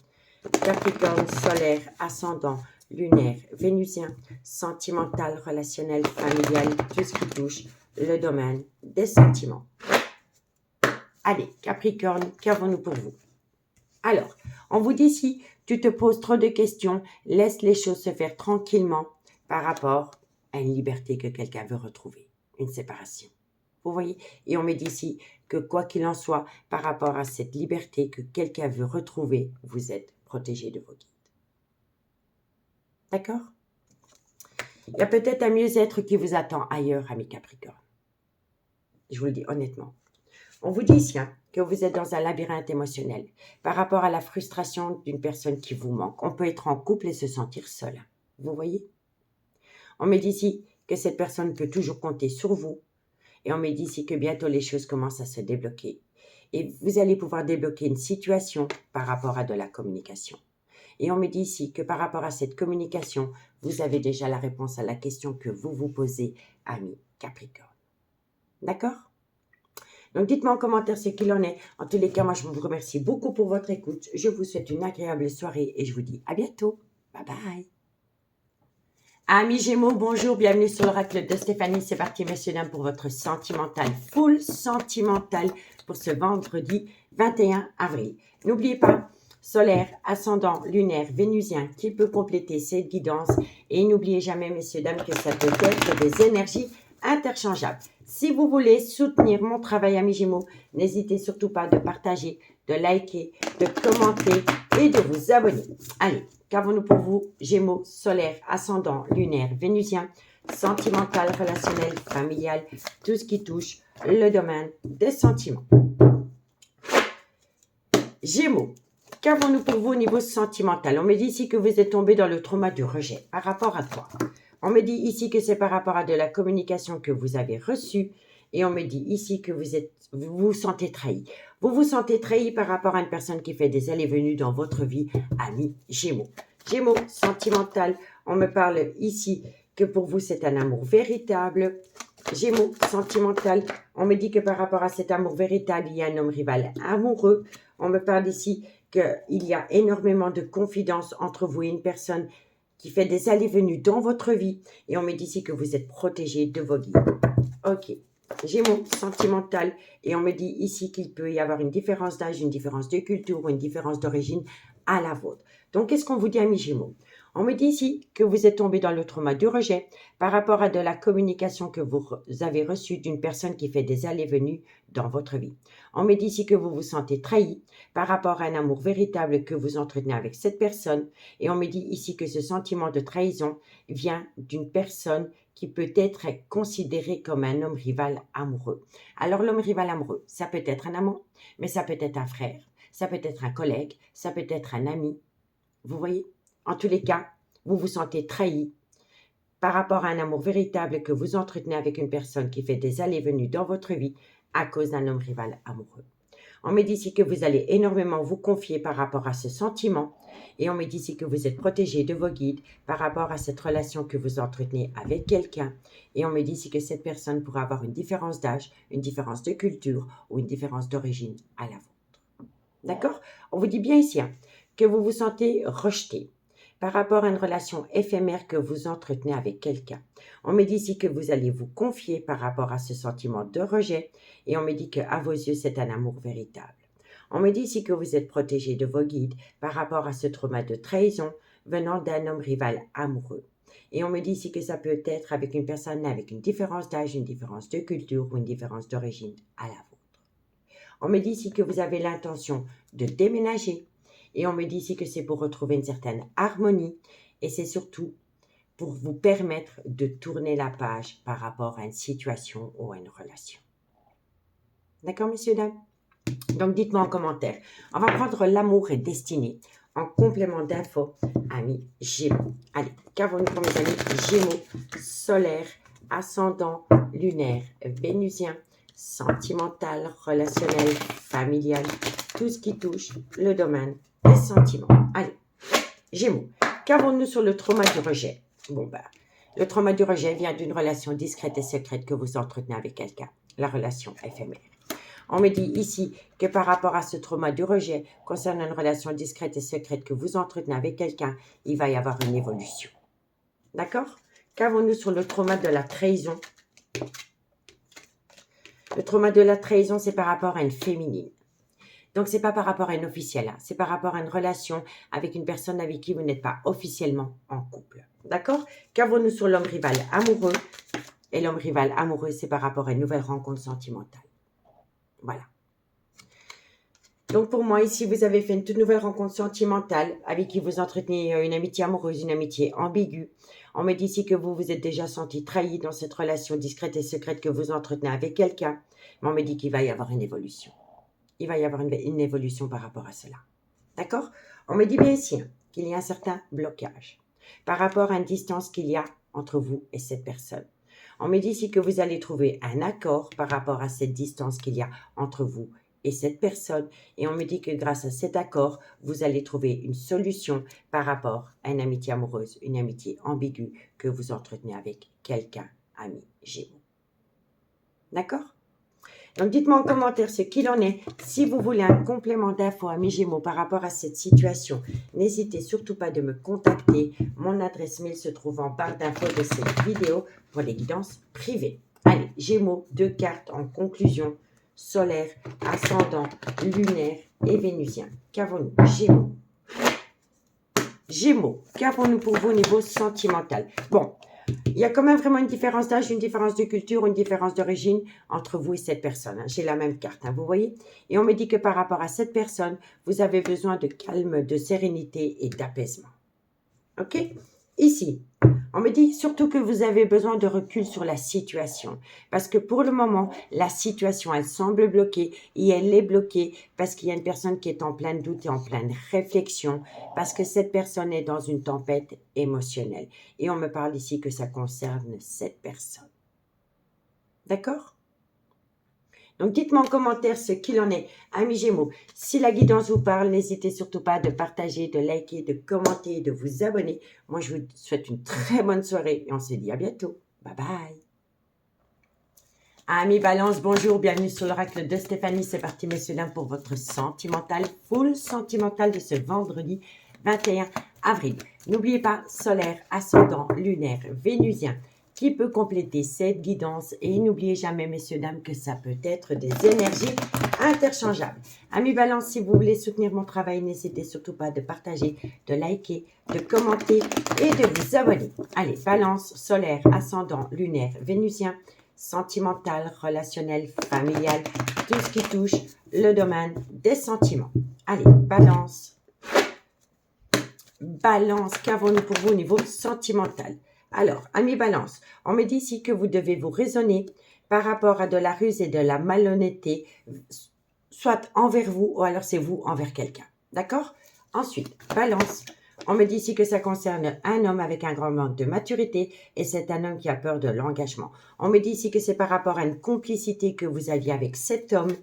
Speaker 1: Capricorne, solaire, ascendant, lunaire, vénusien, sentimental, relationnel, familial, tout ce qui touche le domaine des sentiments. Allez, Capricorne, qu'avons-nous pour vous? Alors, on vous dit ici, tu te poses trop de questions, laisse les choses se faire tranquillement par rapport à une liberté que quelqu'un veut retrouver, une séparation. Vous voyez? Et on me dit ici que quoi qu'il en soit, par rapport à cette liberté que quelqu'un veut retrouver, vous êtes protégé de vos guides. D'accord? Il y a peut-être un mieux-être qui vous attend ailleurs, amis Capricorne. Je vous le dis honnêtement. On vous dit ici que vous êtes dans un labyrinthe émotionnel par rapport à la frustration d'une personne qui vous manque. On peut être en couple et se sentir seul. Vous voyez? On me dit ici que cette personne peut toujours compter sur vous. Et on me dit ici que bientôt les choses commencent à se débloquer. Et vous allez pouvoir débloquer une situation par rapport à de la communication. Et on me dit ici que par rapport à cette communication, vous avez déjà la réponse à la question que vous vous posez, amis Capricorne. D'accord? Donc, dites-moi en commentaire ce qu'il en est. En tous les cas, moi, je vous remercie beaucoup pour votre écoute. Je vous souhaite une agréable soirée et je vous dis à bientôt. Bye bye. Amis Gémeaux, bonjour, bienvenue sur l'oracle de Stéphanie. C'est parti, messieurs, dames, pour votre sentimental, full sentimental pour ce vendredi 21 avril. N'oubliez pas, solaire, ascendant, lunaire, vénusien, qui peut compléter cette guidance. Et n'oubliez jamais, messieurs, dames, que ça peut être des énergies interchangeables. Si vous voulez soutenir mon travail, amis Gémeaux, n'hésitez surtout pas de partager, de liker, de commenter et de vous abonner. Allez, qu'avons-nous pour vous, Gémeaux, solaire, ascendant, lunaire, vénusien, sentimental, relationnel, familial, tout ce qui touche le domaine des sentiments. Gémeaux, qu'avons-nous pour vous au niveau sentimental? On me dit ici que vous êtes tombé dans le trauma du rejet. Par rapport à quoi? On me dit ici que c'est par rapport à de la communication que vous avez reçue. Et on me dit ici que vous vous sentez trahi. Vous vous sentez trahi par rapport à une personne qui fait des allées et venues dans votre vie, ami Gémeaux. Gémeaux, sentimental, on me parle ici que pour vous c'est un amour véritable. Gémeaux, sentimental, on me dit que par rapport à cet amour véritable, il y a un homme rival amoureux. On me parle ici qu'il y a énormément de confidence entre vous et une personne qui fait des allées-venues dans votre vie. Et on me dit ici que vous êtes protégé de vos guides. Ok. Gémeaux, sentimental. Et on me dit ici qu'il peut y avoir une différence d'âge, une différence de culture ou une différence d'origine à la vôtre. Donc, qu'est-ce qu'on vous dit, amis Gémeaux? On me dit ici que vous êtes tombé dans le trauma du rejet par rapport à de la communication que vous avez reçue d'une personne qui fait des allées-venues dans votre vie. On me dit ici que vous vous sentez trahi par rapport à un amour véritable que vous entretenez avec cette personne. Et on me dit ici que ce sentiment de trahison vient d'une personne qui peut être considéré comme un homme rival amoureux. Alors, l'homme rival amoureux, ça peut être un amant, mais ça peut être un frère, ça peut être un collègue, ça peut être un ami. Vous voyez? En tous les cas, vous vous sentez trahi par rapport à un amour véritable que vous entretenez avec une personne qui fait des allées-venues dans votre vie à cause d'un homme rival amoureux. On me dit ici que vous allez énormément vous confier par rapport à ce sentiment et on me dit ici que vous êtes protégé de vos guides par rapport à cette relation que vous entretenez avec quelqu'un et on me dit ici que cette personne pourrait avoir une différence d'âge, une différence de culture ou une différence d'origine à la vôtre. D'accord? On vous dit bien ici que vous vous sentez rejeté par rapport à une relation éphémère que vous entretenez avec quelqu'un. On me dit ici que vous allez vous confier par rapport à ce sentiment de rejet et on me dit qu'à vos yeux, c'est un amour véritable. On me dit ici que vous êtes protégé de vos guides par rapport à ce trauma de trahison venant d'un homme rival amoureux. Et on me dit ici que ça peut être avec une personne avec une différence d'âge, une différence de culture ou une différence d'origine à la vôtre. On me dit ici que vous avez l'intention de déménager. Et on me dit ici que c'est pour retrouver une certaine harmonie et c'est surtout pour vous permettre de tourner la page par rapport à une situation ou à une relation. D'accord, messieurs, dames? Donc, dites-moi en commentaire. On va prendre l'amour et destinée en complément d'infos, amis Gémeaux. Allez, qu'avons-nous pour mes amis Gémeaux, solaire, ascendant, lunaire, vénusien, sentimental, relationnel, familial, tout ce qui touche le domaine des sentiments. Allez, Gémeaux, qu'avons-nous sur le trauma du rejet? Bon, le trauma du rejet vient d'une relation discrète et secrète que vous entretenez avec quelqu'un, la relation éphémère. On me dit ici que par rapport à ce trauma du rejet, concernant une relation discrète et secrète que vous entretenez avec quelqu'un, il va y avoir une évolution. D'accord? Qu'avons-nous sur le trauma de la trahison? Le trauma de la trahison, c'est par rapport à une féminine. Donc, ce n'est pas par rapport à une officielle, c'est par rapport à une relation avec une personne avec qui vous n'êtes pas officiellement en couple. D'accord? Qu'avons-nous sur l'homme rival amoureux? Et l'homme rival amoureux, c'est par rapport à une nouvelle rencontre sentimentale. Voilà. Donc, pour moi, ici, vous avez fait une toute nouvelle rencontre sentimentale avec qui vous entretenez une amitié amoureuse, une amitié ambiguë. On me dit ici que vous vous êtes déjà senti trahi dans cette relation discrète et secrète que vous entretenez avec quelqu'un. Mais on me dit qu'il va y avoir une évolution. Il va y avoir une évolution par rapport à cela. D'accord? On me dit bien ici qu'il y a un certain blocage par rapport à une distance qu'il y a entre vous et cette personne. On me dit ici que vous allez trouver un accord par rapport à cette distance qu'il y a entre vous et cette personne. Et on me dit que grâce à cet accord, vous allez trouver une solution par rapport à une amitié amoureuse, une amitié ambiguë que vous entretenez avec quelqu'un, ami Gémeaux. D'accord? Donc, dites-moi en commentaire ce qu'il en est. Si vous voulez un complément d'infos à mes Gémeaux par rapport à cette situation, n'hésitez surtout pas de me contacter. Mon adresse mail se trouve en barre d'infos de cette vidéo pour les guidances privées. Allez, Gémeaux, 2 cartes en conclusion. Solaire, ascendant, lunaire et vénusien. Qu'avons-nous? Gémeaux. Gémeaux, qu'avons-nous pour vous au niveau sentimental? Bon, il y a quand même vraiment une différence d'âge, une différence de culture, une différence d'origine entre vous et cette personne. J'ai la même carte, vous voyez? Et on me dit que par rapport à cette personne, vous avez besoin de calme, de sérénité et d'apaisement. OK? Ici, on me dit surtout que vous avez besoin de recul sur la situation. Parce que pour le moment, la situation, elle semble bloquée. Et elle est bloquée parce qu'il y a une personne qui est en plein doute et en pleine réflexion. Parce que cette personne est dans une tempête émotionnelle. Et on me parle ici que ça concerne cette personne. D'accord? Donc, dites-moi en commentaire ce qu'il en est, amis Gémeaux. Si la guidance vous parle, n'hésitez surtout pas de partager, de liker, de commenter, de vous abonner. Moi, je vous souhaite une très bonne soirée et on se dit à bientôt. Bye bye. Amis Balance, bonjour, bienvenue sur l'oracle de Stéphanie. C'est parti, messieurs, dames, pour votre sentimental, full sentimental de ce vendredi 21 avril. N'oubliez pas, solaire, ascendant, lunaire, vénusien, qui peut compléter cette guidance. Et n'oubliez jamais, messieurs, dames, que ça peut être des énergies interchangeables. Amis Balance, si vous voulez soutenir mon travail, n'hésitez surtout pas de partager, de liker, de commenter et de vous abonner. Allez, Balance, solaire, ascendant, lunaire, vénusien, sentimental, relationnel, familial, tout ce qui touche le domaine des sentiments. Allez, Balance. Balance, qu'avons-nous pour vous au niveau sentimental? Alors, amis Balance, on me dit ici que vous devez vous raisonner par rapport à de la ruse et de la malhonnêteté, soit envers vous ou alors c'est vous envers quelqu'un. D'accord? Ensuite, Balance. On me dit ici que ça concerne un homme avec un grand manque de maturité et c'est un homme qui a peur de l'engagement. On me dit ici que c'est par rapport à une complicité que vous aviez avec cet homme.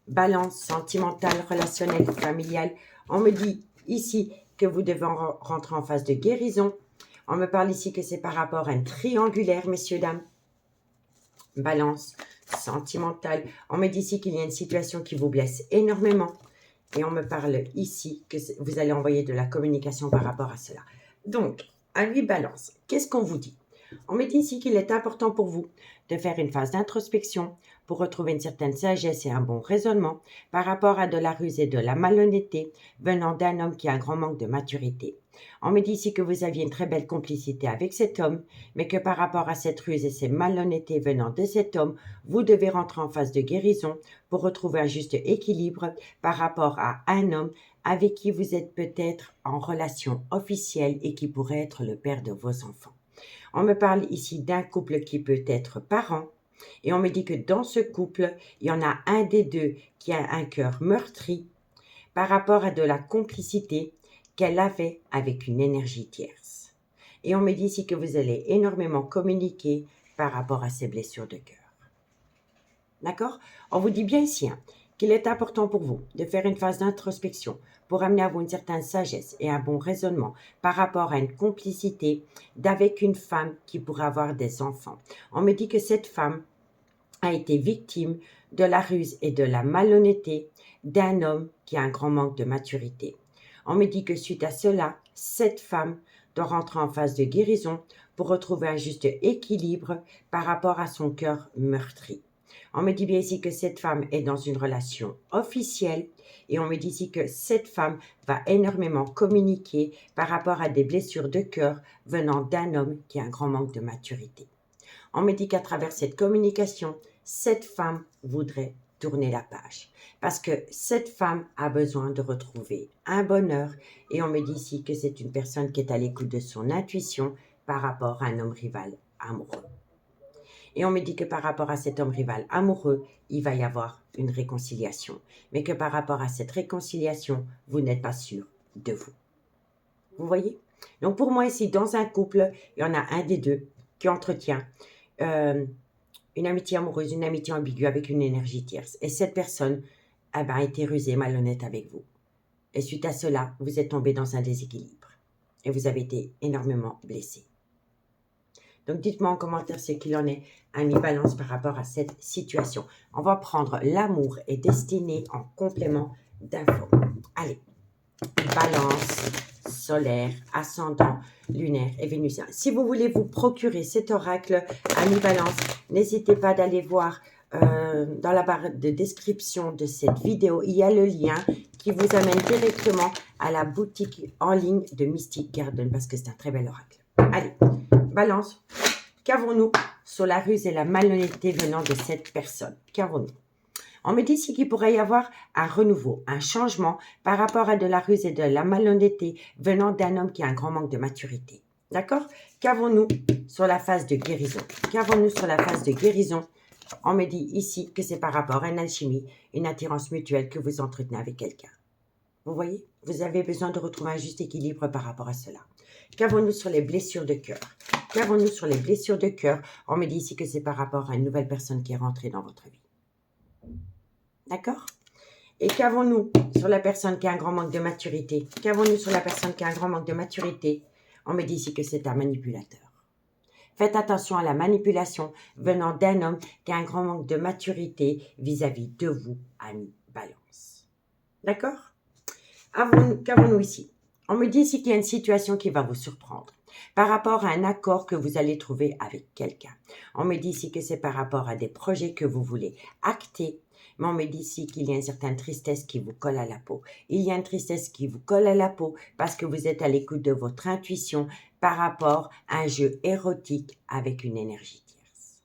Speaker 1: Balance sentimentale, relationnelle, familiale. On me dit ici que vous devez rentrer en phase de guérison. On me parle ici que c'est par rapport à une triangulaire, messieurs, dames. Balance sentimentale. On me dit ici qu'il y a une situation qui vous blesse énormément. Et on me parle ici que vous allez envoyer de la communication par rapport à cela. Donc, à lui Balance, qu'est-ce qu'on vous dit? On me dit ici qu'il est important pour vous de faire une phase d'introspection pour retrouver une certaine sagesse et un bon raisonnement par rapport à de la ruse et de la malhonnêteté venant d'un homme qui a un grand manque de maturité. On me dit ici que vous aviez une très belle complicité avec cet homme, mais que par rapport à cette ruse et ces malhonnêtetés venant de cet homme, vous devez rentrer en phase de guérison pour retrouver un juste équilibre par rapport à un homme avec qui vous êtes peut-être en relation officielle et qui pourrait être le père de vos enfants. On me parle ici d'un couple qui peut être parent et on me dit que dans ce couple, il y en a un des deux qui a un cœur meurtri par rapport à de la complicité qu'elle avait avec une énergie tierce. Et on me dit ici que vous allez énormément communiquer par rapport à ces blessures de cœur. D'accord? On vous dit bien ici qu'il est important pour vous de faire une phase d'introspection pour amener à vous une certaine sagesse et un bon raisonnement par rapport à une complicité d'avec une femme qui pourrait avoir des enfants. On me dit que cette femme a été victime de la ruse et de la malhonnêteté d'un homme qui a un grand manque de maturité. On me dit que suite à cela, cette femme doit rentrer en phase de guérison pour retrouver un juste équilibre par rapport à son cœur meurtri. On me dit bien ici que cette femme est dans une relation officielle et on me dit ici que cette femme va énormément communiquer par rapport à des blessures de cœur venant d'un homme qui a un grand manque de maturité. On me dit qu'à travers cette communication, cette femme voudrait tourner la page parce que cette femme a besoin de retrouver un bonheur et on me dit ici que c'est une personne qui est à l'écoute de son intuition par rapport à un homme rival amoureux. Et on me dit que par rapport à cet homme rival amoureux, il va y avoir une réconciliation. Mais que par rapport à cette réconciliation, vous n'êtes pas sûr de vous. Vous voyez? Donc pour moi ici, dans un couple, il y en a un des deux qui entretient une amitié amoureuse, une amitié ambiguë avec une énergie tierce. Et cette personne a été rusée, malhonnête avec vous. Et suite à cela, vous êtes tombé dans un déséquilibre. Et vous avez été énormément blessé. Donc, dites-moi en commentaire ce qu'il en est, amis Balance, par rapport à cette situation. On va prendre l'amour et destinée en complément d'infos. Allez, Balance, solaire, ascendant, lunaire et vénusien. Si vous voulez vous procurer cet oracle, amis Balance, n'hésitez pas d'aller voir dans la barre de description de cette vidéo. Il y a le lien qui vous amène directement à la boutique en ligne de Mystic Garden parce que c'est un très bel oracle. Allez, Balance, qu'avons-nous sur la ruse et la malhonnêteté venant de cette personne? Qu'avons-nous? On me dit ici qu'il pourrait y avoir un renouveau, un changement par rapport à de la ruse et de la malhonnêteté venant d'un homme qui a un grand manque de maturité. D'accord? Qu'avons-nous sur la phase de guérison? Qu'avons-nous sur la phase de guérison? On me dit ici que c'est par rapport à une alchimie, une attirance mutuelle que vous entretenez avec quelqu'un. Vous voyez? Vous avez besoin de retrouver un juste équilibre par rapport à cela. Qu'avons-nous sur les blessures de cœur? Qu'avons-nous sur les blessures de cœur? On me dit ici que c'est par rapport à une nouvelle personne qui est rentrée dans votre vie. D'accord? Et qu'avons-nous sur la personne qui a un grand manque de maturité? Qu'avons-nous sur la personne qui a un grand manque de maturité? On me dit ici que c'est un manipulateur. Faites attention à la manipulation venant d'un homme qui a un grand manque de maturité vis-à-vis de vous, ami Balance. D'accord? Qu'avons-nous ici? On me dit ici qu'il y a une situation qui va vous surprendre par rapport à un accord que vous allez trouver avec quelqu'un. On me dit ici que c'est par rapport à des projets que vous voulez acter. Mais on me dit ici qu'il y a une certaine tristesse qui vous colle à la peau. Il y a une tristesse qui vous colle à la peau parce que vous êtes à l'écoute de votre intuition par rapport à un jeu érotique avec une énergie tierce.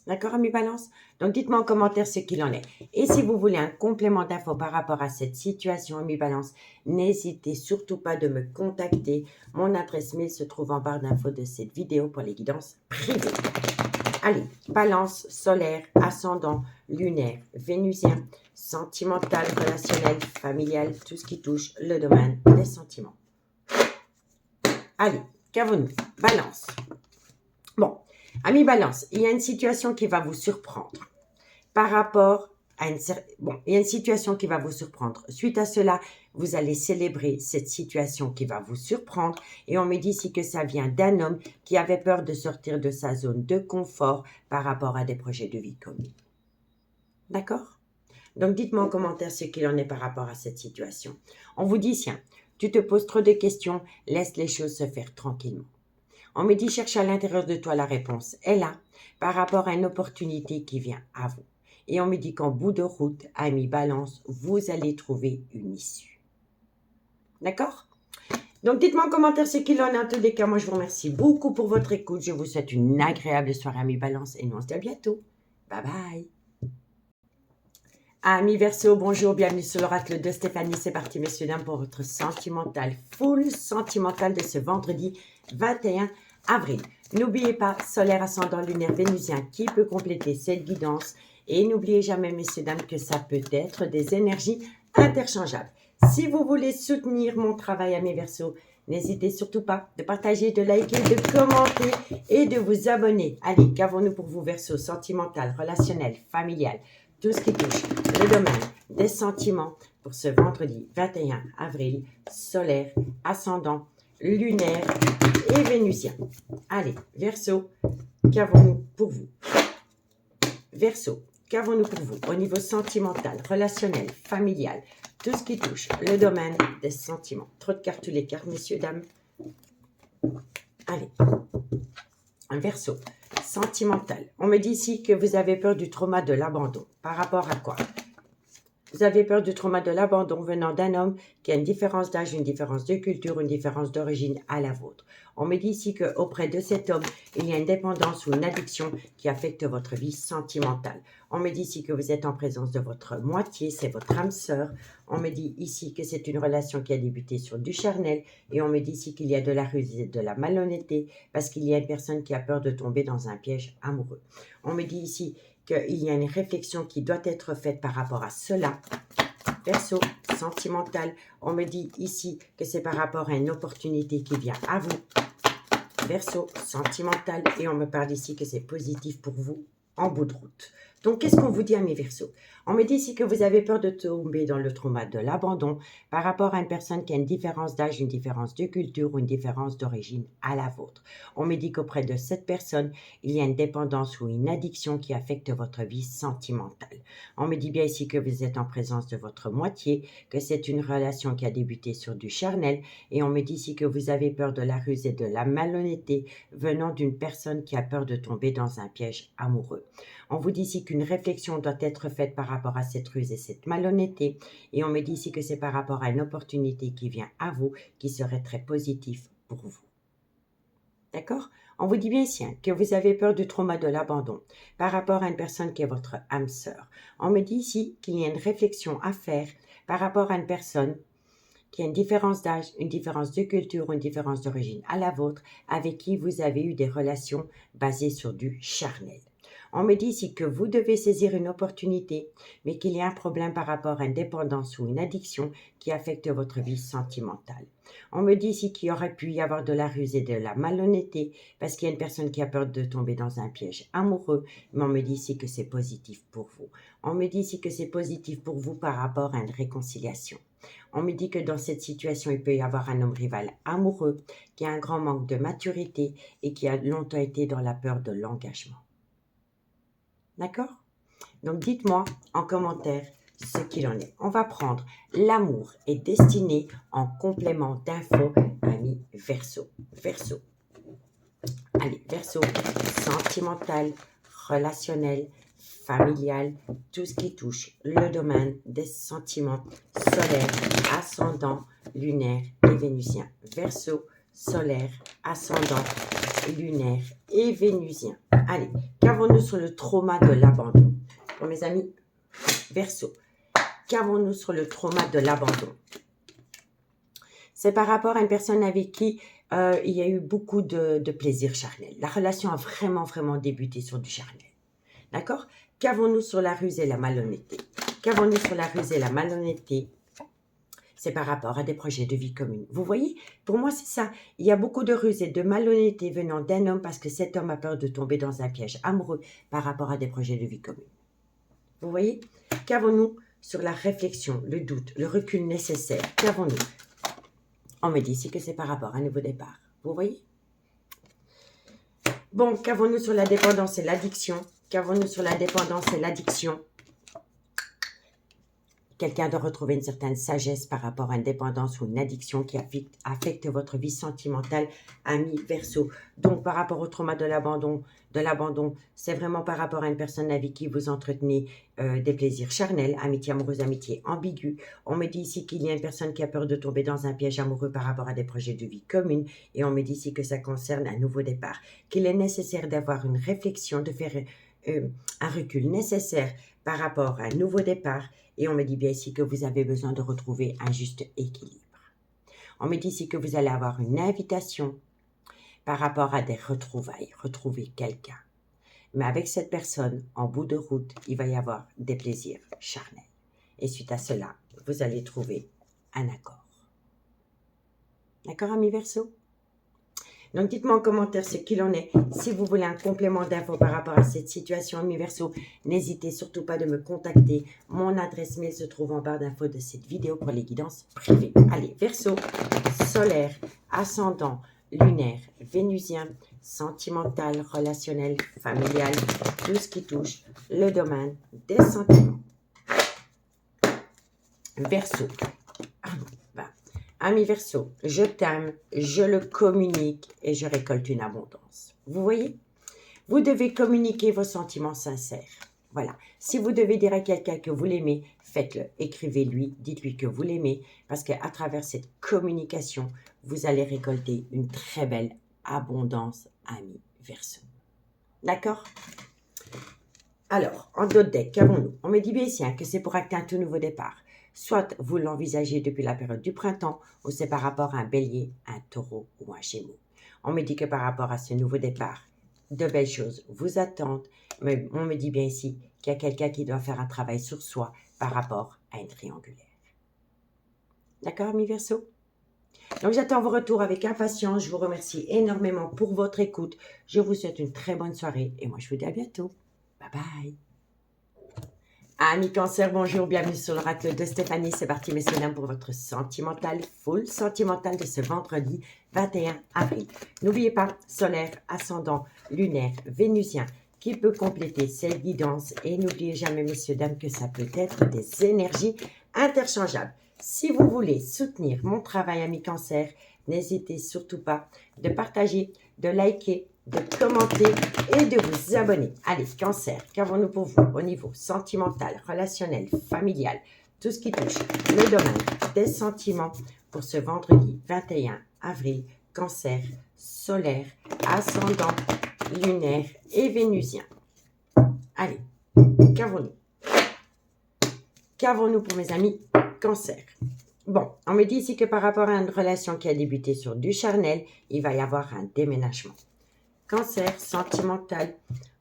Speaker 1: D'accord, ami Balance? Donc, dites-moi en commentaire ce qu'il en est. Et si vous voulez un complément d'infos par rapport à cette situation, ami Balance, n'hésitez surtout pas de me contacter. Mon adresse mail se trouve en barre d'infos de cette vidéo pour les guidances privées. Allez, Balance, solaire, ascendant, lunaire, vénusien, sentimental, relationnel, familial, tout ce qui touche le domaine des sentiments. Allez, qu'avons-nous? Balance. Bon, ami Balance, il y a une situation qui va vous surprendre par rapport à il y a une situation qui va vous surprendre. Suite à cela, vous allez célébrer cette situation qui va vous surprendre. Et on me dit ici que ça vient d'un homme qui avait peur de sortir de sa zone de confort par rapport à des projets de vie communs. D'accord? Donc, dites-moi en commentaire ce qu'il en est par rapport à cette situation. On vous dit, tiens, tu te poses trop de questions, laisse les choses se faire tranquillement. On me dit, cherche à l'intérieur de toi la réponse. Elle est là, par rapport à une opportunité qui vient à vous. Et on me dit qu'en bout de route, ami Balance, vous allez trouver une issue. D'accord? Donc, dites-moi en commentaire ce qu'il en est. En tous les cas, moi, je vous remercie beaucoup pour votre écoute. Je vous souhaite une agréable soirée, ami Balance. Et nous, on se dit à bientôt. Bye bye. Amis Verseau, bonjour, bienvenue sur l'oracle de Stéphanie. C'est parti, messieurs, dames, pour votre sentimental, full sentimental de ce vendredi 21 avril. N'oubliez pas, solaire, ascendant, lunaire, vénusien, qui peut compléter cette guidance. Et n'oubliez jamais, messieurs, dames, que ça peut être des énergies interchangeables. Si vous voulez soutenir mon travail, amis Verseau, n'hésitez surtout pas de partager, de liker, de commenter et de vous abonner. Allez, qu'avons-nous pour vous, Verseau? Sentimental, relationnel, familial, tout ce qui touche le domaine des sentiments pour ce vendredi 21 avril, solaire, ascendant, lunaire et vénusien. Allez, Verseau, qu'avons-nous pour vous? Verseau, qu'avons-nous pour vous au niveau sentimental, relationnel, familial, tout ce qui touche le domaine des sentiments? Trop de cartes, tous les cartes, messieurs, dames. Allez, un Verseau sentimental. On me dit ici que vous avez peur du trauma de l'abandon. Par rapport à quoi? Vous avez peur du trauma de l'abandon venant d'un homme qui a une différence d'âge, une différence de culture, une différence d'origine à la vôtre. On me dit ici qu'auprès de cet homme, il y a une dépendance ou une addiction qui affecte votre vie sentimentale. On me dit ici que vous êtes en présence de votre moitié, c'est votre âme sœur. On me dit ici que c'est une relation qui a débuté sur du charnel. Et on me dit ici qu'il y a de la ruse et de la malhonnêteté parce qu'il y a une personne qui a peur de tomber dans un piège amoureux. On me dit ici qu'il y a une réflexion qui doit être faite par rapport à cela. Verseau, sentimental, on me dit ici que c'est par rapport à une opportunité qui vient à vous. Verseau, sentimental, et on me parle ici que c'est positif pour vous en bout de route. Donc, qu'est-ce qu'on vous dit à mes Verseaux? On me dit ici que vous avez peur de tomber dans le trauma de l'abandon par rapport à une personne qui a une différence d'âge, une différence de culture ou une différence d'origine à la vôtre. On me dit qu'auprès de cette personne, il y a une dépendance ou une addiction qui affecte votre vie sentimentale. On me dit bien ici que vous êtes en présence de votre moitié, que c'est une relation qui a débuté sur du charnel, et on me dit ici que vous avez peur de la ruse et de la malhonnêteté venant d'une personne qui a peur de tomber dans un piège amoureux. On vous dit ici qu'une réflexion doit être faite par rapport à cette ruse et cette malhonnêteté. Et on me dit ici que c'est par rapport à une opportunité qui vient à vous, qui serait très positif pour vous. D'accord? On vous dit bien ici que vous avez peur du trauma de l'abandon par rapport à une personne qui est votre âme sœur. On me dit ici qu'il y a une réflexion à faire par rapport à une personne qui a une différence d'âge, une différence de culture, une différence d'origine à la vôtre, avec qui vous avez eu des relations basées sur du charnel. On me dit ici que vous devez saisir une opportunité, mais qu'il y a un problème par rapport à une dépendance ou une addiction qui affecte votre vie sentimentale. On me dit ici qu'il y aurait pu y avoir de la ruse et de la malhonnêteté parce qu'il y a une personne qui a peur de tomber dans un piège amoureux, mais on me dit ici que c'est positif pour vous. On me dit ici que c'est positif pour vous par rapport à une réconciliation. On me dit que dans cette situation, il peut y avoir un homme rival amoureux qui a un grand manque de maturité et qui a longtemps été dans la peur de l'engagement. D'accord? Donc, dites-moi en commentaire ce qu'il en est. On va prendre l'amour est destiné en complément d'infos, amis Verseau. Verseau. Allez, Verseau, sentimental, relationnel, familial, tout ce qui touche le domaine des sentiments solaires, ascendant, lunaire et vénusien. Verseau, solaire, ascendant, lunaire et vénusien. Allez, qu'avons-nous sur le trauma de l'abandon? Pour mes amis Verseau, qu'avons-nous sur le trauma de l'abandon? C'est par rapport à une personne avec qui il y a eu beaucoup de plaisir charnel. La relation a vraiment débuté sur du charnel. D'accord? Qu'avons-nous sur la ruse et la malhonnêteté? Qu'avons-nous sur la ruse et la malhonnêteté? C'est par rapport à des projets de vie commune. Vous voyez, pour moi, c'est ça. Il y a beaucoup de ruse et de malhonnêteté venant d'un homme parce que cet homme a peur de tomber dans un piège amoureux par rapport à des projets de vie commune. Vous voyez? Qu'avons-nous sur la réflexion, le doute, le recul nécessaire? Qu'avons-nous? On me dit ici que c'est par rapport à un nouveau départ. Vous voyez? Bon, qu'avons-nous sur la dépendance et l'addiction? Qu'avons-nous sur la dépendance et l'addiction? Quelqu'un doit retrouver une certaine sagesse par rapport à une dépendance ou une addiction qui affecte votre vie sentimentale, ami Verseau. Donc, par rapport au trauma de l'abandon, c'est vraiment par rapport à une personne avec qui vous entretenez des plaisirs charnels, amitié amoureuse, amitié ambiguë. On me dit ici qu'il y a une personne qui a peur de tomber dans un piège amoureux par rapport à des projets de vie communs. Et on me dit ici que ça concerne un nouveau départ, qu'il est nécessaire d'avoir une réflexion, de faire un recul nécessaire par rapport à un nouveau départ. Et on me dit bien ici que vous avez besoin de retrouver un juste équilibre. On me dit ici que vous allez avoir une invitation par rapport à des retrouvailles, retrouver quelqu'un. Mais avec cette personne, en bout de route, il va y avoir des plaisirs charnels. Et suite à cela, vous allez trouver un accord. D'accord, ami Verseau? Donc, dites-moi en commentaire ce qu'il en est. Si vous voulez un complément d'infos par rapport à cette situation, ami Verseau, n'hésitez surtout pas de me contacter. Mon adresse mail se trouve en barre d'infos de cette vidéo pour les guidances privées. Allez, Verseau, solaire, ascendant, lunaire, vénusien, sentimental, relationnel, familial, tout ce qui touche le domaine des sentiments. Verseau. Ami Verseau, je t'aime, je le communique et je récolte une abondance. Vous voyez? Vous devez communiquer vos sentiments sincères. Voilà. Si vous devez dire à quelqu'un que vous l'aimez, faites-le. Écrivez-lui, dites-lui que vous l'aimez parce qu'à travers cette communication, vous allez récolter une très belle abondance, ami Verseau. D'accord? Alors, en d'autres decks, qu'avons-nous? On me dit bien ici que c'est pour acter un tout nouveau départ. Soit vous l'envisagez depuis la période du printemps, ou c'est par rapport à un bélier, un taureau ou un gémeau. On me dit que par rapport à ce nouveau départ, de belles choses vous attendent, mais on me dit bien ici qu'il y a quelqu'un qui doit faire un travail sur soi par rapport à une triangulaire. D'accord, ami Verseau? Donc, j'attends vos retours avec impatience. Je vous remercie énormément pour votre écoute. Je vous souhaite une très bonne soirée et moi, je vous dis à bientôt. Bye bye. Amis Cancer, bonjour, bienvenue sur l'oracle de Stéphanie. C'est parti, messieurs, dames, pour votre sentimental, full sentimental de ce vendredi 21 avril. N'oubliez pas, solaire, ascendant, lunaire, vénusien, qui peut compléter cette guidance. Et n'oubliez jamais, messieurs, dames, que ça peut être des énergies interchangeables. Si vous voulez soutenir mon travail, amis Cancer, n'hésitez surtout pas de partager, de liker, de commenter et de vous abonner. Allez, Cancer, qu'avons-nous pour vous au niveau sentimental, relationnel, familial, tout ce qui touche le domaine des sentiments pour ce vendredi 21 avril, Cancer, solaire, ascendant, lunaire et vénusien. Allez, qu'avons-nous? Qu'avons-nous pour mes amis Cancer? Bon, on me dit ici que par rapport à une relation qui a débuté sur du charnel, il va y avoir un déménagement. Cancer, sentimental,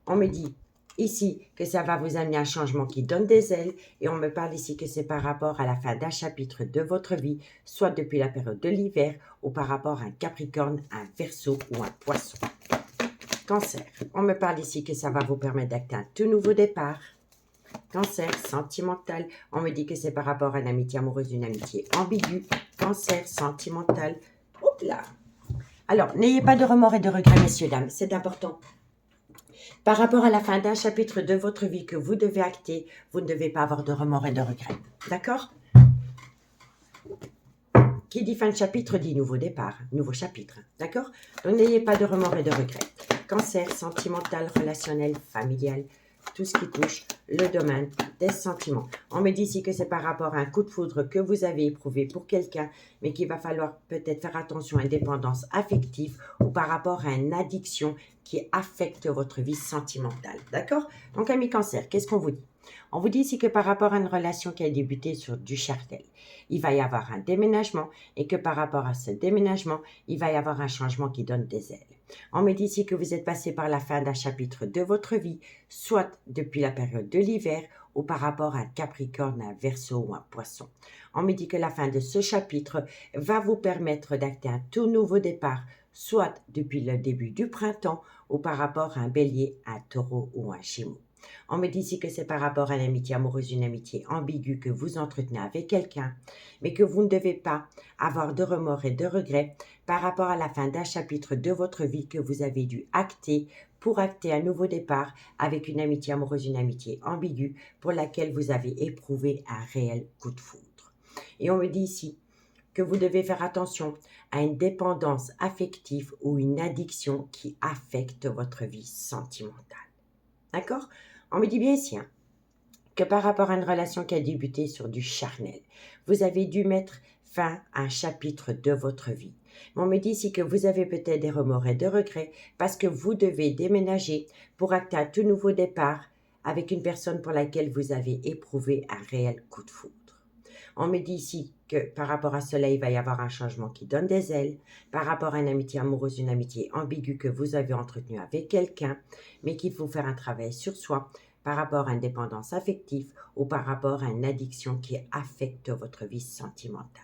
Speaker 1: on me dit ici que ça va vous amener un changement qui donne des ailes. Et on me parle ici que c'est par rapport à la fin d'un chapitre de votre vie, soit depuis la période de l'hiver ou par rapport à un Capricorne, un Verseau ou un Poisson. Cancer, on me parle ici que ça va vous permettre d'acter un tout nouveau départ. Cancer, sentimental, on me dit que c'est par rapport à une amitié amoureuse, une amitié ambiguë. Cancer, sentimental, hop là. Alors, n'ayez pas de remords et de regrets, messieurs, dames, c'est important. Par rapport à la fin d'un chapitre de votre vie que vous devez acter, vous ne devez pas avoir de remords et de regrets. D'accord? Qui dit fin de chapitre dit nouveau départ, nouveau chapitre. D'accord? Donc, n'ayez pas de remords et de regrets. Cancer, sentimental, relationnel, familial, tout ce qui touche le domaine des sentiments. On me dit ici que c'est par rapport à un coup de foudre que vous avez éprouvé pour quelqu'un, mais qu'il va falloir peut-être faire attention à une dépendance affective ou par rapport à une addiction qui affecte votre vie sentimentale. D'accord? Donc, amis Cancer, qu'est-ce qu'on vous dit? On vous dit ici que par rapport à une relation qui a débuté sur du charnel, il va y avoir un déménagement et que par rapport à ce déménagement, il va y avoir un changement qui donne des ailes. On me dit ici que vous êtes passé par la fin d'un chapitre de votre vie, soit depuis la période de l'hiver ou par rapport à un Capricorne, un Verseau ou un Poisson. On me dit que la fin de ce chapitre va vous permettre d'acter un tout nouveau départ, soit depuis le début du printemps ou par rapport à un Bélier, un Taureau ou un Gémeaux. On me dit ici que c'est par rapport à l'amitié amoureuse, une amitié ambiguë que vous entretenez avec quelqu'un, mais que vous ne devez pas avoir de remords et de regrets par rapport à la fin d'un chapitre de votre vie que vous avez dû acter pour acter un nouveau départ avec une amitié amoureuse, une amitié ambiguë pour laquelle vous avez éprouvé un réel coup de foudre. Et on me dit ici que vous devez faire attention à une dépendance affective ou une addiction qui affecte votre vie sentimentale. D'accord? On me dit bien ici que par rapport à une relation qui a débuté sur du charnel, vous avez dû mettre fin à un chapitre de votre vie. Mais on me dit ici que vous avez peut-être des remords et de regrets parce que vous devez déménager pour acter un tout nouveau départ avec une personne pour laquelle vous avez éprouvé un réel coup de foudre. On me dit ici que par rapport à cela, il va y avoir un changement qui donne des ailes, par rapport à une amitié amoureuse, une amitié ambiguë que vous avez entretenue avec quelqu'un, mais qu'il faut faire un travail sur soi, par rapport à une dépendance affective ou par rapport à une addiction qui affecte votre vie sentimentale.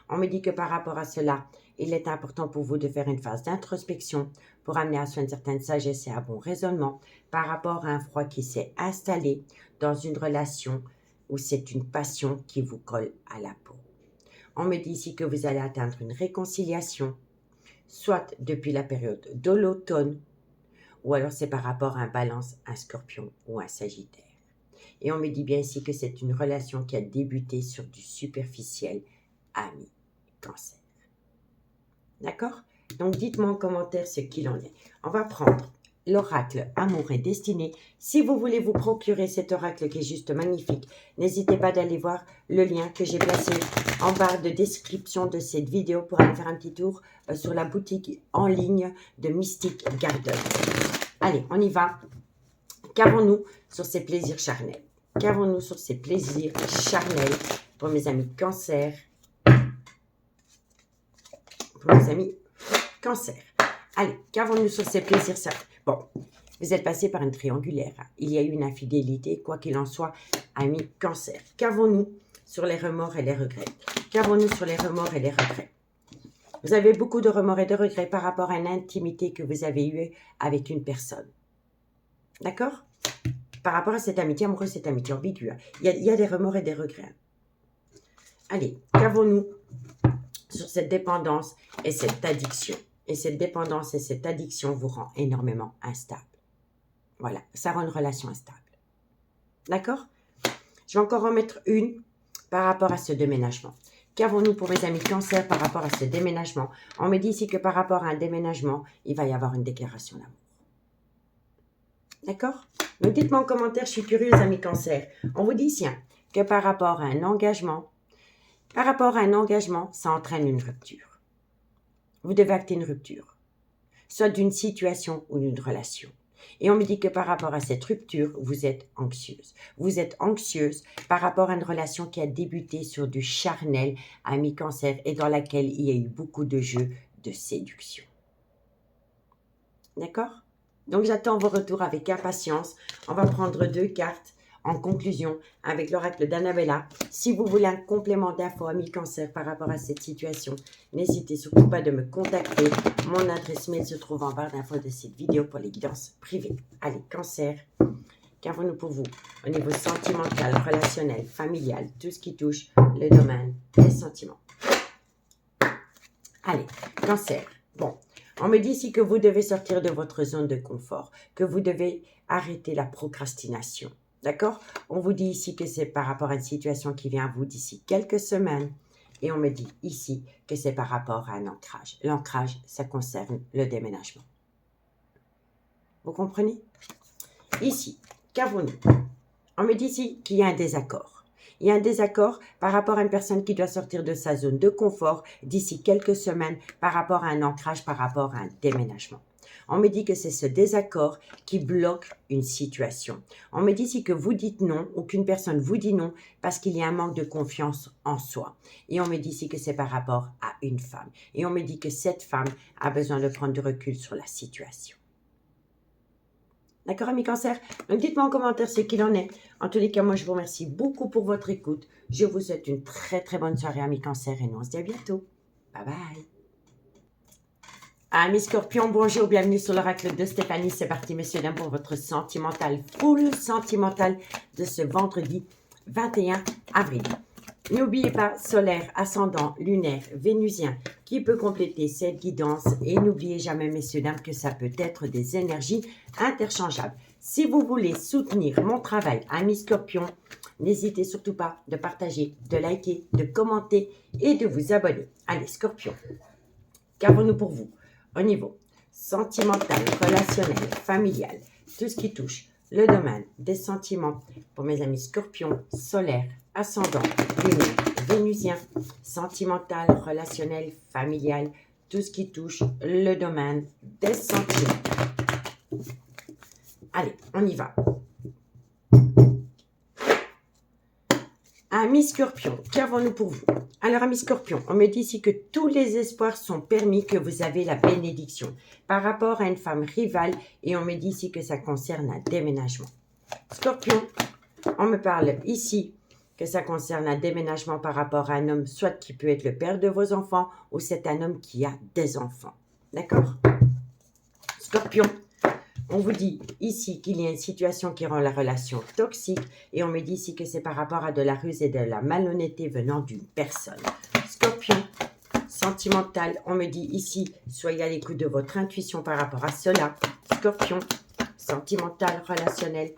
Speaker 1: On me dit que par rapport à cela, il est important pour vous de faire une phase d'introspection pour amener à soi une certaine sagesse et un bon raisonnement par rapport à un froid qui s'est installé dans une relation où c'est une passion qui vous colle à la peau. On me dit ici que vous allez atteindre une réconciliation, soit depuis la période de l'automne, ou alors c'est par rapport à un Balance, un Scorpion ou un Sagittaire. Et on me dit bien ici que c'est une relation qui a débuté sur du superficiel, ami, Cancer. D'accord? Donc dites-moi en commentaire ce qu'il en est. On va prendre l'oracle Amour et Destinée. Si vous voulez vous procurer cet oracle qui est juste magnifique, n'hésitez pas d'aller voir le lien que j'ai placé en barre de description de cette vidéo pour aller faire un petit tour sur la boutique en ligne de Mystic Garden. Allez, on y va. Qu'avons-nous sur ces plaisirs charnels? Qu'avons-nous sur ces plaisirs charnels pour mes amis Cancer? Pour mes amis Cancer. Allez, qu'avons-nous sur ces plaisirs charnels? Bon, vous êtes passé par une triangulaire. Il y a eu une infidélité, quoi qu'il en soit, amis Cancer. Qu'avons-nous sur les remords et les regrets? Qu'avons-nous sur les remords et les regrets? Vous avez beaucoup de remords et de regrets par rapport à une intimité que vous avez eue avec une personne. D'accord? Par rapport à cette amitié amoureuse, cette amitié ambiguë. Il y a des remords et des regrets. Allez, qu'avons-nous sur cette dépendance et cette addiction? Et cette dépendance et cette addiction vous rend énormément instable. Voilà, ça rend une relation instable. D'accord? Je vais encore en mettre une par rapport à ce déménagement. Qu'avons-nous pour mes amis Cancer par rapport à ce déménagement? On me dit ici que par rapport à un déménagement, il va y avoir une déclaration d'amour. D'accord? Donc dites-moi en commentaire, je suis curieuse, amis Cancer. On vous dit ici que par rapport à un engagement, ça entraîne une rupture. Vous devez acter une rupture, soit d'une situation ou d'une relation. Et on me dit que par rapport à cette rupture, vous êtes anxieuse. Vous êtes anxieuse par rapport à une relation qui a débuté sur du charnel, ami Cancer, et dans laquelle il y a eu beaucoup de jeux de séduction. D'accord? Donc, j'attends vos retours avec impatience. On va prendre 2 cartes en conclusion avec l'oracle d'Annabella. Si vous voulez un complément d'infos, amis Cancer, par rapport à cette situation, n'hésitez surtout pas de me contacter. Mon adresse mail se trouve en barre d'infos de cette vidéo pour les guidances privées. Allez, Cancer, qu'avons-nous pour vous au niveau sentimental, relationnel, familial, tout ce qui touche le domaine des sentiments? Allez, Cancer, bon, on me dit ici que vous devez sortir de votre zone de confort, que vous devez arrêter la procrastination. D'accord? On vous dit ici que c'est par rapport à une situation qui vient à vous d'ici quelques semaines. Et on me dit ici que c'est par rapport à un ancrage. L'ancrage, ça concerne le déménagement. Vous comprenez? Ici, qu'avons-nous? On me dit ici qu'il y a un désaccord. Il y a un désaccord par rapport à une personne qui doit sortir de sa zone de confort d'ici quelques semaines par rapport à un ancrage, par rapport à un déménagement. On me dit que c'est ce désaccord qui bloque une situation. On me dit ici que vous dites non ou qu'une personne vous dit non parce qu'il y a un manque de confiance en soi. Et on me dit ici que c'est par rapport à une femme. Et on me dit que cette femme a besoin de prendre du recul sur la situation. D'accord, amis Cancer? Donc, dites-moi en commentaire ce qu'il en est. En tous les cas, moi, je vous remercie beaucoup pour votre écoute. Je vous souhaite une très, très bonne soirée, amis Cancer. Et nous, on se dit à bientôt. Bye bye. Amis Scorpions, bonjour, bienvenue sur l'oracle de Stéphanie. C'est parti, messieurs, dames, pour votre sentimental, full sentimental de ce vendredi 21 avril. N'oubliez pas, solaire, ascendant, lunaire, vénusien, qui peut compléter cette guidance. Et n'oubliez jamais, messieurs, dames, que ça peut être des énergies interchangeables. Si vous voulez soutenir mon travail, amis Scorpions, n'hésitez surtout pas de partager, de liker, de commenter et de vous abonner. Allez, Scorpions, qu'avons-nous pour vous au niveau sentimental, relationnel, familial, tout ce qui touche le domaine des sentiments pour mes amis Scorpions, solaire, ascendant, lunaire, vénusien, sentimental, relationnel, familial, tout ce qui touche le domaine des sentiments. Allez, on y va. Amis Scorpions, qu'avons-nous pour vous? Alors, amis Scorpions, on me dit ici que tous les espoirs sont permis, que vous avez la bénédiction par rapport à une femme rivale et on me dit ici que ça concerne un déménagement. Scorpion, on me parle ici que ça concerne un déménagement par rapport à un homme, soit qui peut être le père de vos enfants ou c'est un homme qui a des enfants. D'accord? Scorpion, on vous dit ici qu'il y a une situation qui rend la relation toxique et on me dit ici que c'est par rapport à de la ruse et de la malhonnêteté venant d'une personne. Scorpion, sentimental, on me dit ici, soyez à l'écoute de votre intuition par rapport à cela. Scorpion, sentimental, relationnel,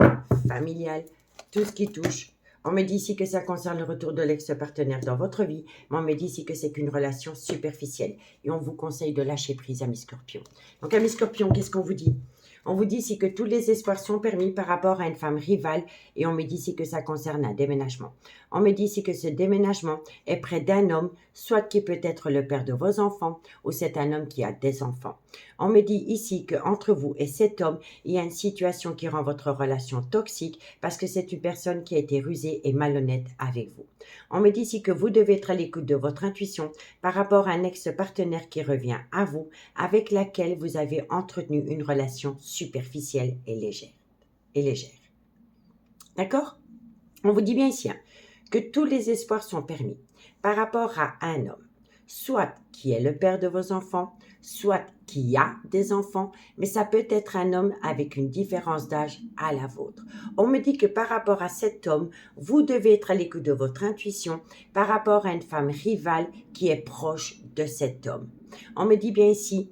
Speaker 1: familial, tout ce qui touche. On me dit ici que ça concerne le retour de l'ex-partenaire dans votre vie, mais on me dit ici que c'est qu'une relation superficielle et on vous conseille de lâcher prise, amis Scorpions. Donc, amis Scorpions, qu'est-ce qu'on vous dit? On vous dit ici que tous les espoirs sont permis par rapport à une femme rivale et on me dit ici que ça concerne un déménagement. On me dit ici que ce déménagement est près d'un homme, soit qui peut être le père de vos enfants ou c'est un homme qui a des enfants. On me dit ici qu'entre vous et cet homme, il y a une situation qui rend votre relation toxique parce que c'est une personne qui a été rusée et malhonnête avec vous. On me dit ici que vous devez être à l'écoute de votre intuition par rapport à un ex-partenaire qui revient à vous, avec laquelle vous avez entretenu une relation superficielle et légère. D'accord? On vous dit bien ici que tous les espoirs sont permis par rapport à un homme, soit qui est le père de vos enfants, soit qui a des enfants, mais ça peut être un homme avec une différence d'âge à la vôtre. On me dit que par rapport à cet homme, vous devez être à l'écoute de votre intuition par rapport à une femme rivale qui est proche de cet homme. On me dit bien ici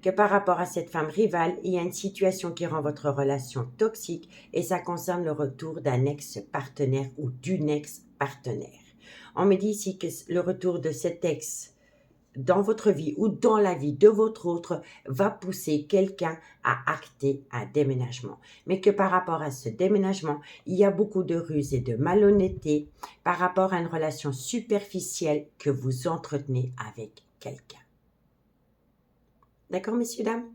Speaker 1: que par rapport à cette femme rivale, il y a une situation qui rend votre relation toxique et ça concerne le retour d'un ex-partenaire ou d'une ex-partenaire. On me dit ici que le retour de cet ex dans votre vie ou dans la vie de votre autre va pousser quelqu'un à acter un déménagement. Mais que par rapport à ce déménagement, il y a beaucoup de ruse et de malhonnêteté par rapport à une relation superficielle que vous entretenez avec quelqu'un. D'accord, messieurs, dames?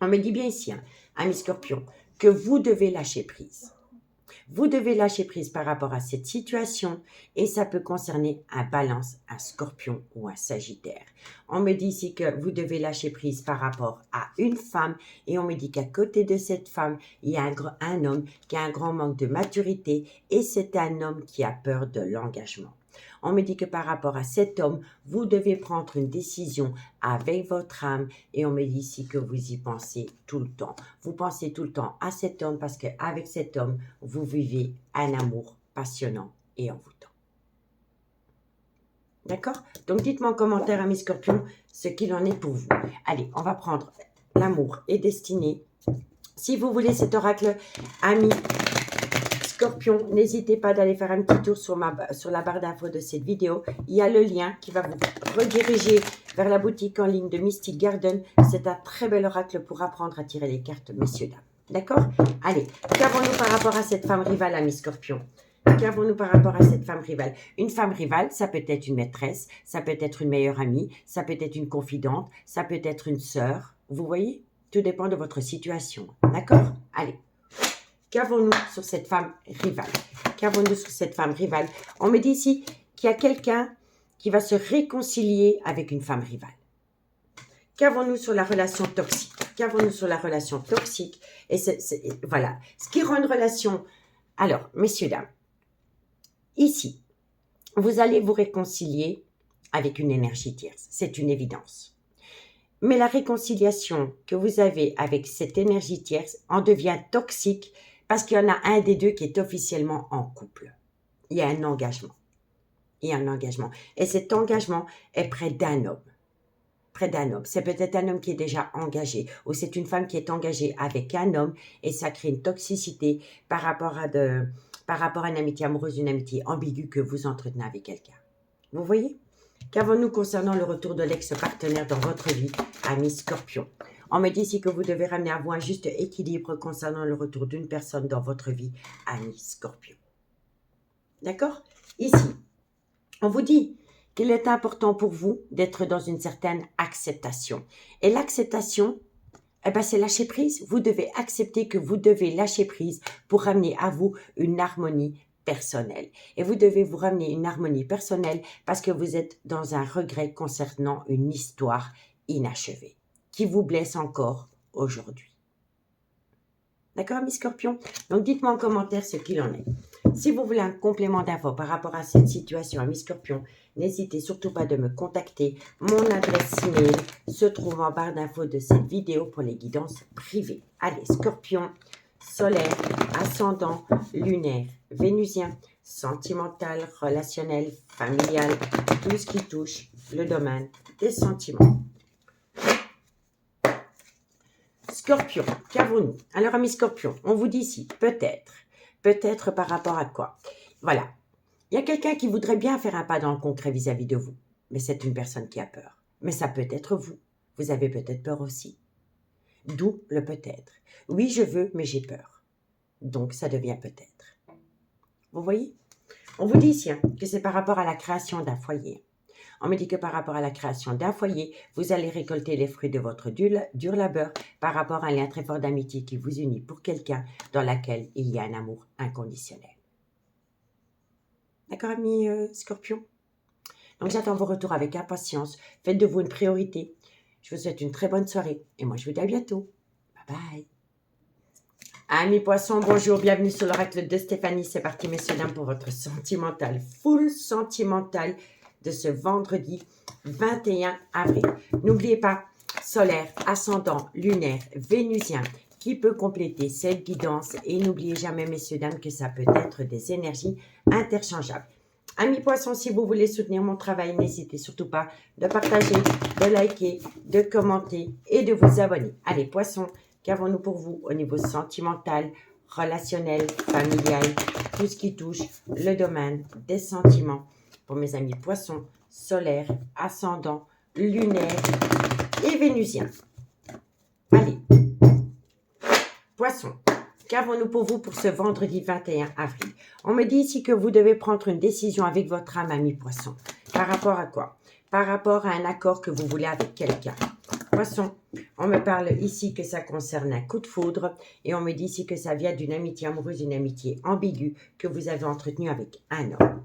Speaker 1: On me dit bien ici, amis Scorpions, que vous devez lâcher prise. Vous devez lâcher prise par rapport à cette situation et ça peut concerner un balance, un scorpion ou un sagittaire. On me dit ici que vous devez lâcher prise par rapport à une femme et on me dit qu'à côté de cette femme, il y a un homme qui a un grand manque de maturité et c'est un homme qui a peur de l'engagement. On me dit que par rapport à cet homme, vous devez prendre une décision avec votre âme et on me dit ici que vous y pensez tout le temps. Vous pensez tout le temps à cet homme parce qu'avec cet homme, vous vivez un amour passionnant et envoûtant. D'accord? Donc dites-moi en commentaire, amis scorpions, ce qu'il en est pour vous. Allez, on va prendre l'amour et destinée. Si vous voulez cet oracle, amis Scorpion, n'hésitez pas d'aller faire un petit tour sur la barre d'infos de cette vidéo. Il y a le lien qui va vous rediriger vers la boutique en ligne de Mystic Garden. C'est un très bel oracle pour apprendre à tirer les cartes, messieurs, dames. D'accord? Allez, qu'avons-nous par rapport à cette femme rivale, amis Scorpion? Qu'avons-nous par rapport à cette femme rivale? Une femme rivale, ça peut être une maîtresse, ça peut être une meilleure amie, ça peut être une confidente, ça peut être une sœur. Vous voyez? Tout dépend de votre situation. D'accord? Allez. Qu'avons-nous sur cette femme rivale? Qu'avons-nous sur cette femme rivale? On me dit ici qu'il y a quelqu'un qui va se réconcilier avec une femme rivale. Qu'avons-nous sur la relation toxique? Qu'avons-nous sur la relation toxique? Et voilà. Ce qui rend une relation... Alors, messieurs, dames, ici, vous allez vous réconcilier avec une énergie tierce. C'est une évidence. Mais la réconciliation que vous avez avec cette énergie tierce en devient toxique parce qu'il y en a un des deux qui est officiellement en couple. Il y a un engagement. Il y a un engagement. Et cet engagement est près d'un homme. Près d'un homme. C'est peut-être un homme qui est déjà engagé ou c'est une femme qui est engagée avec un homme et ça crée une toxicité par rapport à une amitié amoureuse, une amitié ambiguë que vous entretenez avec quelqu'un. Vous voyez? Qu'avons-nous concernant le retour de l'ex-partenaire dans votre vie, amis Scorpion? On me dit ici que vous devez ramener à vous un juste équilibre concernant le retour d'une personne dans votre vie, amis Scorpion. D'accord? Ici, on vous dit qu'il est important pour vous d'être dans une certaine acceptation. Et l'acceptation, eh ben, c'est lâcher prise. Vous devez accepter que vous devez lâcher prise pour ramener à vous une harmonie personnelle. Et vous devez vous ramener une harmonie personnelle parce que vous êtes dans un regret concernant une histoire inachevée qui vous blesse encore aujourd'hui. D'accord, mes scorpions? Donc, dites-moi en commentaire ce qu'il en est. Si vous voulez un complément d'info par rapport à cette situation, amis scorpions, n'hésitez surtout pas de me contacter. Mon adresse email se trouve en barre d'infos de cette vidéo pour les guidances privées. Allez, scorpion, solaire, ascendant, lunaire, vénusien, sentimental, relationnel, familial, tout ce qui touche le domaine des sentiments. Scorpion, qu'avons-nous? Alors, amis scorpions, on vous dit ici, peut-être par rapport à quoi? Voilà, il y a quelqu'un qui voudrait bien faire un pas dans le concret vis-à-vis de vous, mais c'est une personne qui a peur. Mais ça peut être vous, vous avez peut-être peur aussi. D'où le peut-être. Oui, je veux, mais j'ai peur. Donc, ça devient peut-être. Vous voyez? On vous dit ici que c'est par rapport à la création d'un foyer. On me dit que par rapport à la création d'un foyer, vous allez récolter les fruits de votre dur labeur par rapport à un lien très fort d'amitié qui vous unit pour quelqu'un dans laquelle il y a un amour inconditionnel. D'accord, amis Scorpion? Donc, j'attends vos retours avec impatience. Faites de vous une priorité. Je vous souhaite une très bonne soirée et moi, je vous dis à bientôt. Bye bye. Amis Poissons, bonjour, bienvenue sur l'oracle de Stéphanie. C'est parti, messieurs, dames, pour votre sentimental, full sentimental de ce vendredi 21 avril. N'oubliez pas, solaire, ascendant, lunaire, vénusien, qui peut compléter cette guidance. Et n'oubliez jamais, messieurs, dames, que ça peut être des énergies interchangeables. Amis Poissons, si vous voulez soutenir mon travail, n'hésitez surtout pas de partager, de liker, de commenter et de vous abonner. Allez, Poissons, qu'avons-nous pour vous au niveau sentimental, relationnel, familial, tout ce qui touche le domaine des sentiments pour mes amis Poissons, solaire, ascendant, lunaire et vénusien. Allez, Poissons, qu'avons-nous pour vous pour ce vendredi 21 avril? On me dit ici que vous devez prendre une décision avec votre âme, ami Poisson. Par rapport à quoi? Par rapport à un accord que vous voulez avec quelqu'un. Poisson, on me parle ici que ça concerne un coup de foudre et on me dit ici que ça vient d'une amitié amoureuse, une amitié ambiguë que vous avez entretenue avec un homme.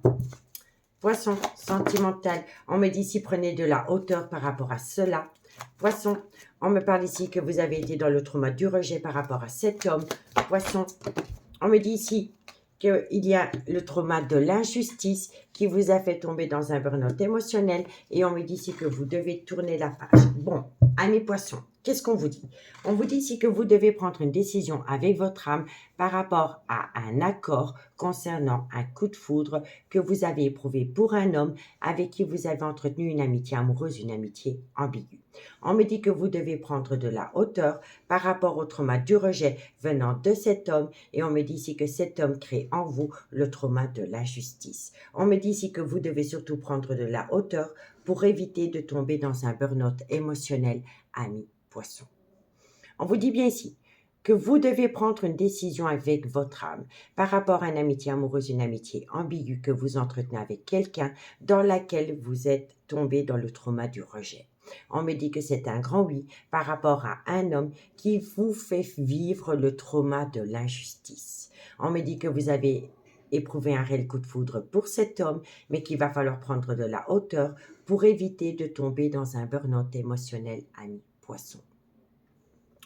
Speaker 1: Poisson, sentimental, on me dit ici prenez de la hauteur par rapport à cela. Poisson, on me parle ici que vous avez été dans le trauma du rejet par rapport à cet homme. Poisson, on me dit ici qu'il y a le trauma de l'injustice qui vous a fait tomber dans un burn-out émotionnel et on me dit ici que vous devez tourner la page. Bon, amis poissons, qu'est-ce qu'on vous dit? On vous dit ici que vous devez prendre une décision avec votre âme par rapport à un accord concernant un coup de foudre que vous avez éprouvé pour un homme avec qui vous avez entretenu une amitié amoureuse, une amitié ambiguë. On me dit que vous devez prendre de la hauteur par rapport au trauma du rejet venant de cet homme et on me dit ici que cet homme crée en vous le trauma de l'injustice. On me dit ici que vous devez surtout prendre de la hauteur pour éviter de tomber dans un burn-out émotionnel, ami poisson. On vous dit bien ici que vous devez prendre une décision avec votre âme par rapport à une amitié amoureuse, une amitié ambiguë que vous entretenez avec quelqu'un dans laquelle vous êtes tombé dans le trauma du rejet. On me dit que c'est un grand oui par rapport à un homme qui vous fait vivre le trauma de l'injustice. On me dit que vous avez éprouvé un réel coup de foudre pour cet homme, mais qu'il va falloir prendre de la hauteur pour éviter de tomber dans un burn-out émotionnel, ami poisson.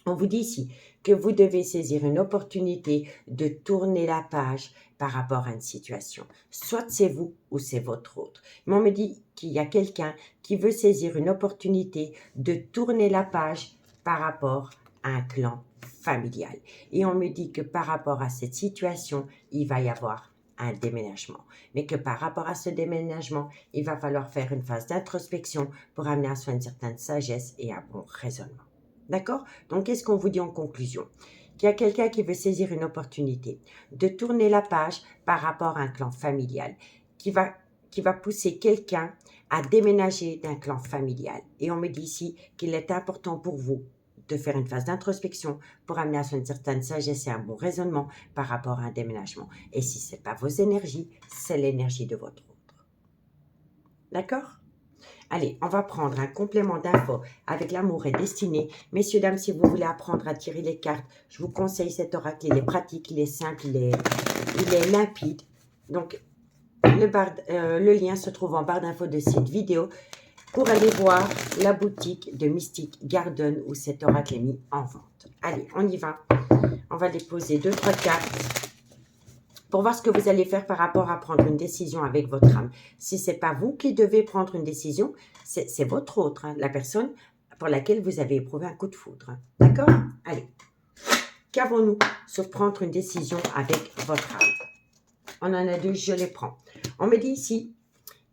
Speaker 1: On vous dit ici que vous devez saisir une opportunité de tourner la page par rapport à une situation. Soit c'est vous ou c'est votre autre. Mais on me dit qu'il y a quelqu'un qui veut saisir une opportunité de tourner la page par rapport à un clan familial. Et on me dit que par rapport à cette situation, il va y avoir un déménagement. Mais que par rapport à ce déménagement, il va falloir faire une phase d'introspection pour amener à soi une certaine sagesse et un bon raisonnement. D'accord? Donc, qu'est-ce qu'on vous dit en conclusion? Qu'il y a quelqu'un qui veut saisir une opportunité de tourner la page par rapport à un clan familial, qui va pousser quelqu'un à déménager d'un clan familial. Et on me dit ici qu'il est important pour vous de faire une phase d'introspection pour amener à soi une certaine sagesse et un bon raisonnement par rapport à un déménagement. Et si ce n'est pas vos énergies, c'est l'énergie de votre autre. D'accord? Allez, on va prendre un complément d'info avec l'amour est destiné. Messieurs, dames, si vous voulez apprendre à tirer les cartes, je vous conseille cet oracle. Il est pratique, il est simple, il est limpide. Donc, le lien se trouve en barre d'infos de cette vidéo pour aller voir la boutique de Mystic Garden où cet oracle est mis en vente. Allez, on y va. On va déposer 2-3 cartes pour voir ce que vous allez faire par rapport à prendre une décision avec votre âme. Si ce n'est pas vous qui devez prendre une décision, c'est votre autre, hein, la personne pour laquelle vous avez éprouvé un coup de foudre. Hein. D'accord? Allez. Qu'avons-nous sur prendre une décision avec votre âme? On en a deux, je les prends. On me dit ici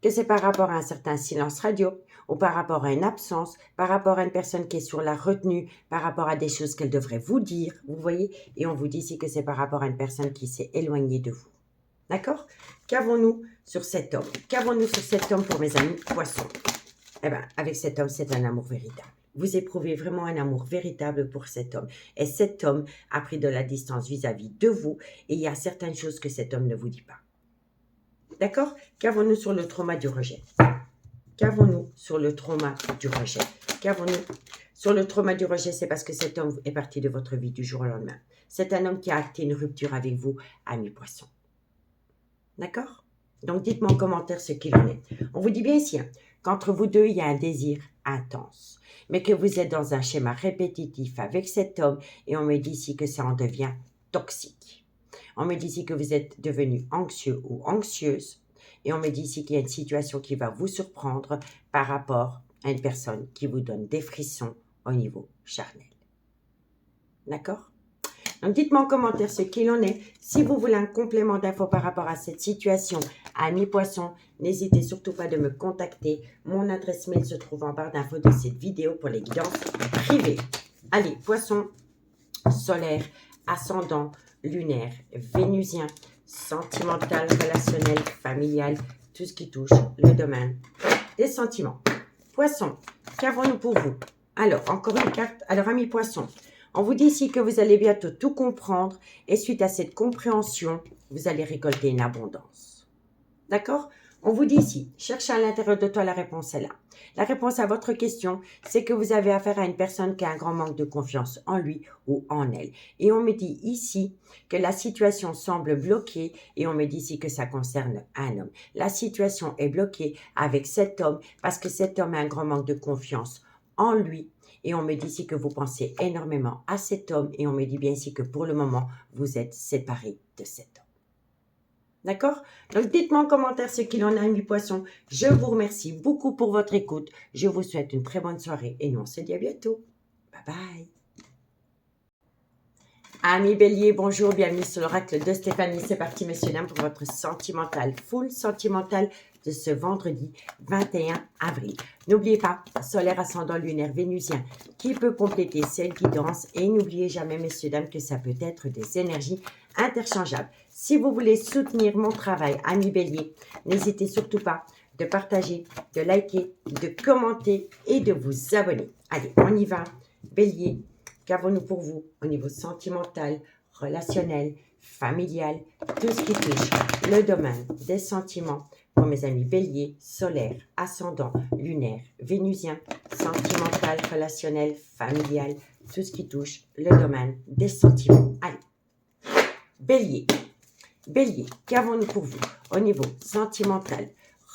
Speaker 1: que c'est par rapport à un certain silence radio, ou par rapport à une absence, par rapport à une personne qui est sur la retenue, par rapport à des choses qu'elle devrait vous dire, vous voyez? Et on vous dit ici que c'est par rapport à une personne qui s'est éloignée de vous. D'accord? Qu'avons-nous sur cet homme? Qu'avons-nous sur cet homme pour mes amis poissons? Eh bien, avec cet homme, c'est un amour véritable. Vous éprouvez vraiment un amour véritable pour cet homme. Et cet homme a pris de la distance vis-à-vis de vous et il y a certaines choses que cet homme ne vous dit pas. D'accord? Qu'avons-nous sur le trauma du rejet? Qu'avons-nous sur le trauma du rejet? Qu'avons-nous sur le trauma du rejet? C'est parce que cet homme est parti de votre vie du jour au lendemain. C'est un homme qui a acté une rupture avec vous, ami poisson. D'accord? Donc, dites-moi en commentaire ce qu'il en est. On vous dit bien ici, hein, qu'entre vous deux, il y a un désir intense, mais que vous êtes dans un schéma répétitif avec cet homme et on me dit ici que ça en devient toxique. On me dit ici que vous êtes devenu anxieux ou anxieuse et on me dit ici qu'il y a une situation qui va vous surprendre par rapport à une personne qui vous donne des frissons au niveau charnel. D'accord? Donc, dites-moi en commentaire ce qu'il en est. Si vous voulez un complément d'infos par rapport à cette situation, amis poissons, n'hésitez surtout pas de me contacter. Mon adresse mail se trouve en barre d'infos de cette vidéo pour les guidances privées. Allez, poissons, solaire, ascendant, lunaire, vénusien, sentimental, relationnel, familial, tout ce qui touche le domaine des sentiments. Poissons, qu'avons-nous pour vous? Alors, encore une carte. Alors, amis poissons, on vous dit ici que vous allez bientôt tout comprendre et suite à cette compréhension, vous allez récolter une abondance. D'accord? On vous dit ici, cherchez à l'intérieur de toi, la réponse est là. La réponse à votre question, c'est que vous avez affaire à une personne qui a un grand manque de confiance en lui ou en elle. Et on me dit ici que la situation semble bloquée et on me dit ici que ça concerne un homme. La situation est bloquée avec cet homme parce que cet homme a un grand manque de confiance en lui. Et on me dit ici que vous pensez énormément à cet homme et on me dit bien ici que pour le moment, vous êtes séparés de cet homme. D'accord? Donc, dites-moi en commentaire ce qu'il en a, mes poissons. Je vous remercie beaucoup pour votre écoute. Je vous souhaite une très bonne soirée et nous, on se dit à bientôt. Bye bye. Amis Bélier, bonjour, bienvenue sur l'oracle de Stéphanie. C'est parti, messieurs, dames, pour votre sentimental, full sentimental de ce vendredi 21 avril. N'oubliez pas, solaire ascendant lunaire vénusien qui peut compléter cette guidance. Et n'oubliez jamais, messieurs, dames, que ça peut être des énergies interchangeables. Si vous voulez soutenir mon travail, amis Bélier, n'hésitez surtout pas de partager, de liker, de commenter et de vous abonner. Allez, on y va. Bélier, qu'avons-nous pour vous au niveau sentimental, relationnel, familial, tout ce qui touche le domaine des sentiments pour mes amis Bélier, solaire, ascendant, lunaire, vénusien, sentimental, relationnel, familial, tout ce qui touche le domaine des sentiments. Allez, Bélier. Bélier, qu'avons-nous pour vous au niveau sentimental,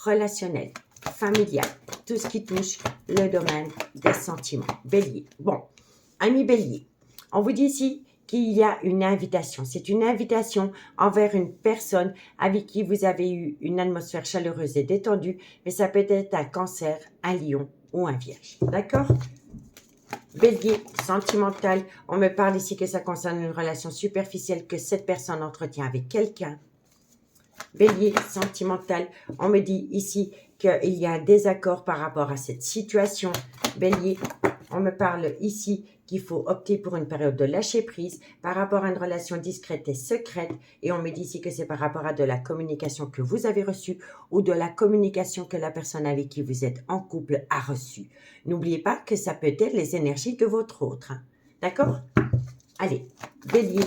Speaker 1: relationnel, familial, tout ce qui touche le domaine des sentiments. Bélier. Bon, amis Bélier, on vous dit ici qu'il y a une invitation. C'est une invitation envers une personne avec qui vous avez eu une atmosphère chaleureuse et détendue, mais ça peut être un cancer, un lion ou un vierge. D'accord? Bélier, sentimental, on me parle ici que ça concerne une relation superficielle que cette personne entretient avec quelqu'un. Bélier, sentimental, on me dit ici qu'il y a un désaccord par rapport à cette situation. Bélier, on me parle ici qu'il faut opter pour une période de lâcher prise par rapport à une relation discrète et secrète. Et on me dit ici que c'est par rapport à de la communication que vous avez reçue ou de la communication que la personne avec qui vous êtes en couple a reçue. N'oubliez pas que ça peut être les énergies de votre autre. Hein. D'accord? Allez, Bélier,